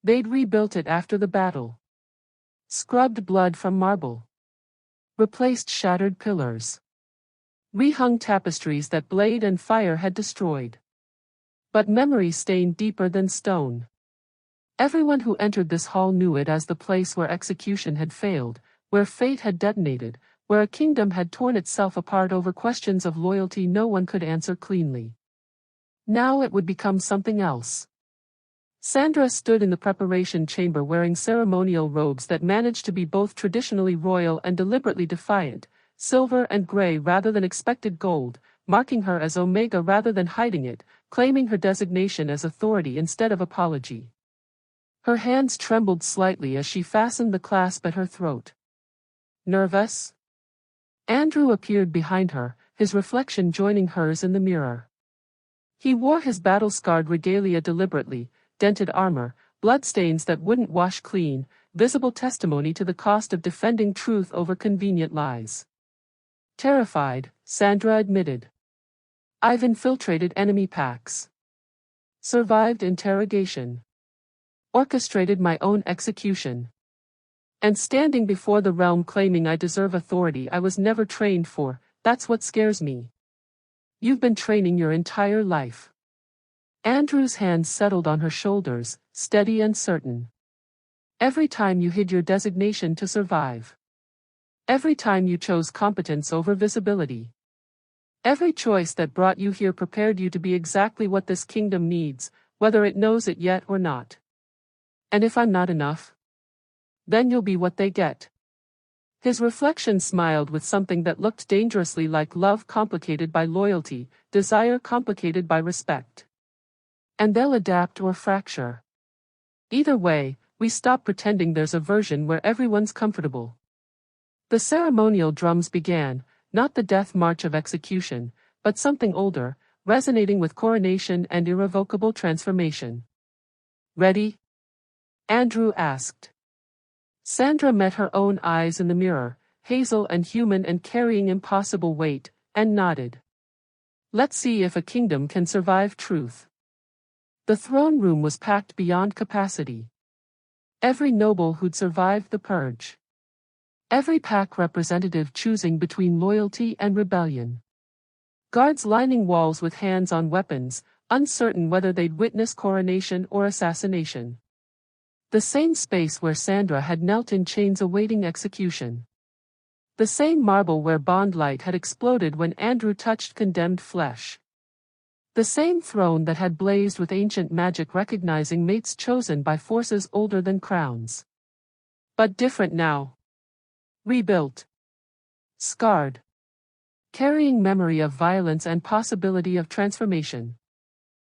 They'd rebuilt it after the battle. Scrubbed blood from marble. Replaced shattered pillars. Rehung tapestries that blade and fire had destroyed. But memory stained deeper than stone. Everyone who entered this hall knew it as the place where execution had failed, where fate had detonated, where a kingdom had torn itself apart over questions of loyalty no one could answer cleanly. Now it would become something else. Sandra stood in the preparation chamber wearing ceremonial robes that managed to be both traditionally royal and deliberately defiant, silver and gray rather than expected gold, marking her as Omega rather than hiding it, claiming her designation as authority instead of apology. Her hands trembled slightly as she fastened the clasp at her throat. "Nervous?" Andrew appeared behind her, his reflection joining hers in the mirror. He wore his battle-scarred regalia deliberately, dented armor, bloodstains that wouldn't wash clean, visible testimony to the cost of defending truth over convenient lies. "Terrified," Sandra admitted. "I've infiltrated enemy packs. Survived interrogation. Orchestrated my own execution. And standing before the realm claiming I deserve authority I was never trained for, that's what scares me." "You've been training your entire life." Andrew's hand settled on her shoulders, steady and certain. "Every time you hid your designation to survive. Every time you chose competence over visibility. Every choice that brought you here prepared you to be exactly what this kingdom needs, whether it knows it yet or not. And if I'm not enough, then you'll be what they get." His reflection smiled with something that looked dangerously like love complicated by loyalty, desire complicated by respect. And they'll adapt or fracture. Either way, we stop pretending there's a version where everyone's comfortable. The ceremonial drums began, not the death march of execution, but something older, resonating with coronation and irrevocable transformation. Ready? Andrew asked. Sandra met her own eyes in the mirror, hazel and human and carrying impossible weight, and nodded. Let's see if a kingdom can survive truth. The throne room was packed beyond capacity. Every noble who'd survived the purge. Every pack representative choosing between loyalty and rebellion. Guards lining walls with hands on weapons, uncertain whether they'd witness coronation or assassination. The same space where Sandra had knelt in chains awaiting execution. The same marble where bond light had exploded when Andrew touched condemned flesh. The same throne that had blazed with ancient magic recognizing mates chosen by forces older than crowns. But different now. Rebuilt. Scarred. Carrying memory of violence and possibility of transformation.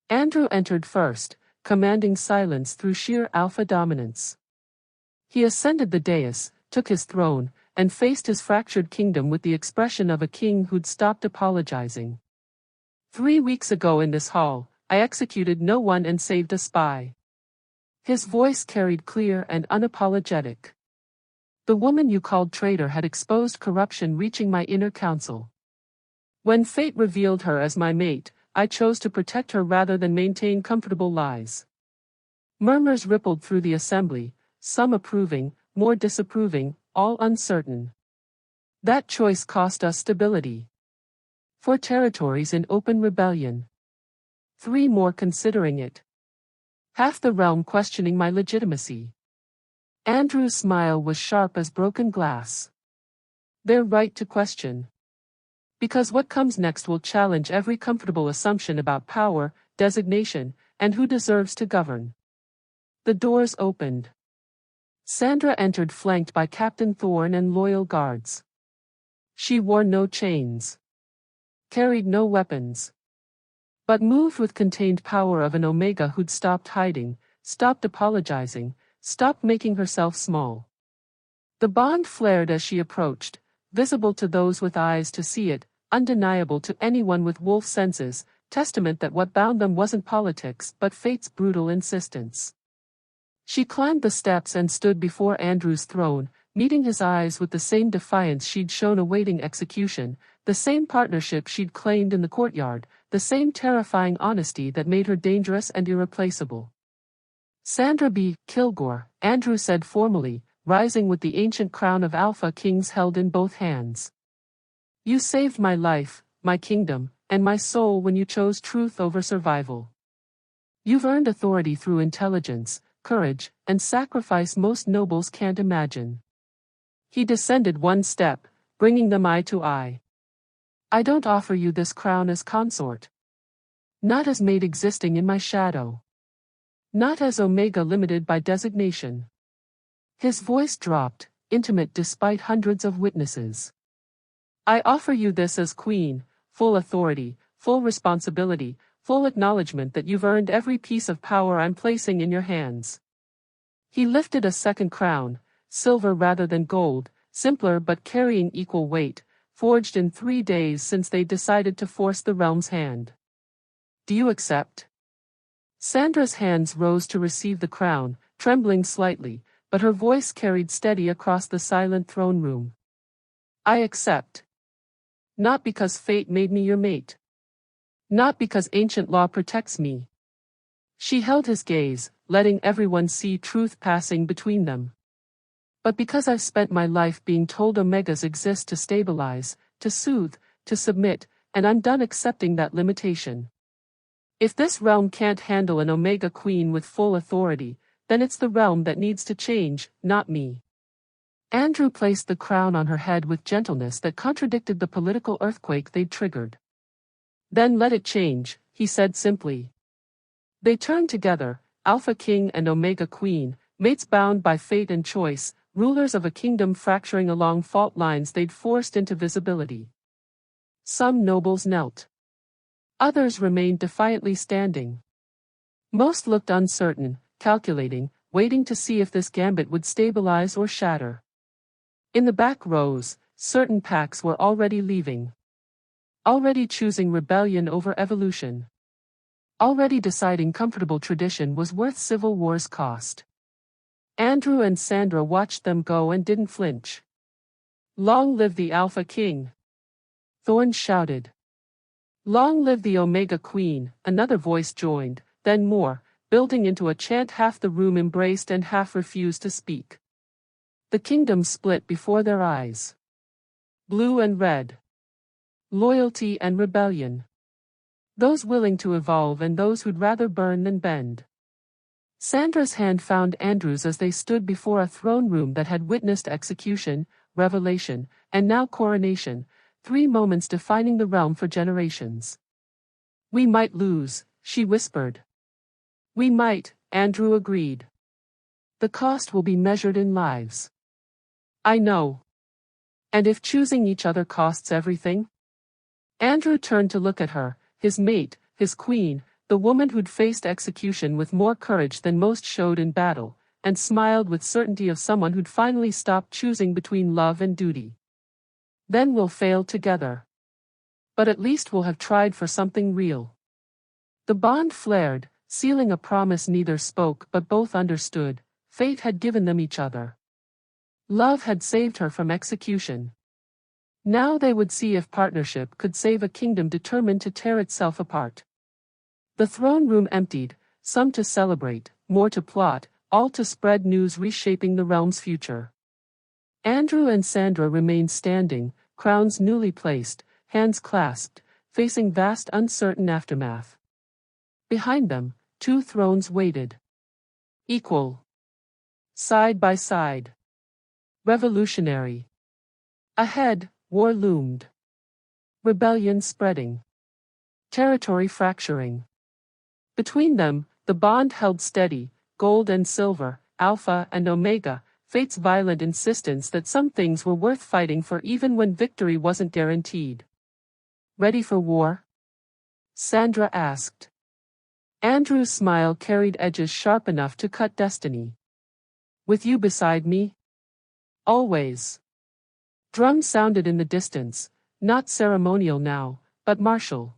Andrew entered first, commanding silence through sheer alpha dominance. He ascended the dais, took his throne, and faced his fractured kingdom with the expression of a king who'd stopped apologizing. 3 weeks ago in this hall, I executed no one and saved a spy. His voice carried clear and unapologetic. The woman you called traitor had exposed corruption reaching my inner council. When fate revealed her as my mate, I chose to protect her rather than maintain comfortable lies. Murmurs rippled through the assembly, some approving, more disapproving, all uncertain. That choice cost us stability. 4 territories in open rebellion. 3 more considering it. Half the realm questioning my legitimacy. Andrew's smile was sharp as broken glass. Their right to question. Because what comes next will challenge every comfortable assumption about power, designation, and who deserves to govern. The doors opened. Sandra entered flanked by Captain Thorne and loyal guards. She wore no chains. Carried no weapons. But moved with contained power of an Omega who'd stopped hiding, stopped apologizing, stopped making herself small. The bond flared as she approached, visible to those with eyes to see it, undeniable to anyone with wolf senses, testament that what bound them wasn't politics but fate's brutal insistence. She climbed the steps and stood before Andrew's throne, meeting his eyes with the same defiance she'd shown awaiting execution, the same partnership she'd claimed in the courtyard, the same terrifying honesty that made her dangerous and irreplaceable. Sandra B. Kilgore, Andrew said formally, rising with the ancient crown of Alpha Kings held in both hands. You saved my life, my kingdom, and my soul when you chose truth over survival. You've earned authority through intelligence, courage, and sacrifice most nobles can't imagine. He descended 1 step, bringing them eye to eye. I don't offer you this crown as consort. Not as mate existing in my shadow. Not as Omega limited by designation. His voice dropped, intimate despite hundreds of witnesses. I offer you this as queen, full authority, full responsibility, full acknowledgement that you've earned every piece of power I'm placing in your hands. He lifted a second crown, silver rather than gold, simpler but carrying equal weight, forged in 3 days since they decided to force the realm's hand. Do you accept? Sandra's hands rose to receive the crown, trembling slightly, but her voice carried steady across the silent throne room. I accept. Not because fate made me your mate. Not because ancient law protects me. She held his gaze, letting everyone see truth passing between them. But because I've spent my life being told Omegas exist to stabilize, to soothe, to submit, and I'm done accepting that limitation. If this realm can't handle an Omega queen with full authority, then it's the realm that needs to change, not me. Andrew placed the crown on her head with gentleness that contradicted the political earthquake they'd triggered. Then let it change, he said simply. They turned together, Alpha King and Omega Queen, mates bound by fate and choice, rulers of a kingdom fracturing along fault lines they'd forced into visibility. Some nobles knelt. Others remained defiantly standing. Most looked uncertain, calculating, waiting to see if this gambit would stabilize or shatter. In the back rows, certain packs were already leaving. Already choosing rebellion over evolution. Already deciding comfortable tradition was worth civil war's cost. Andrew and Sandra watched them go and didn't flinch. Long live the Alpha King! Thorne shouted. Long live the Omega Queen, another voice joined, then more, building into a chant half the room embraced and half refused to speak. The kingdom split before their eyes. Blue and red. Loyalty and rebellion. Those willing to evolve and those who'd rather burn than bend. Sandra's hand found Andrew's as they stood before a throne room that had witnessed execution, revelation, and now coronation, 3 moments defining the realm for generations. We might lose, she whispered. We might, Andrew agreed. The cost will be measured in lives. I know. And if choosing each other costs everything? Andrew turned to look at her, his mate, his queen, the woman who'd faced execution with more courage than most showed in battle, and smiled with certainty of someone who'd finally stopped choosing between love and duty. Then we'll fail together. But at least we'll have tried for something real. The bond flared, sealing a promise neither spoke but both understood. Fate had given them each other. Love had saved her from execution. Now they would see if partnership could save a kingdom determined to tear itself apart. The throne room emptied, some to celebrate, more to plot, all to spread news reshaping the realm's future. Andrew and Sandra remained standing, crowns newly placed, hands clasped, facing vast uncertain aftermath. Behind them, 2 thrones waited. Equal. Side by side. Revolutionary. Ahead, war loomed. Rebellion spreading. Territory fracturing. Between them, the bond held steady, gold and silver, alpha and omega, fate's violent insistence that some things were worth fighting for even when victory wasn't guaranteed. Ready for war? Sandra asked. Andrew's smile carried edges sharp enough to cut destiny. With you beside me? Always. Drums sounded in the distance, not ceremonial now, but martial.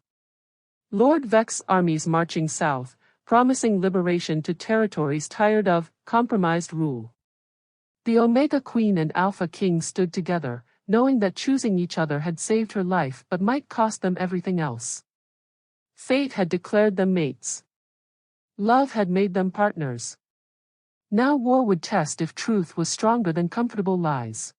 Lord Vex's armies marching south, promising liberation to territories tired of compromised rule. The Omega Queen and Alpha King stood together, knowing that choosing each other had saved her life but might cost them everything else. Fate had declared them mates. Love had made them partners. Now war would test if truth was stronger than comfortable lies.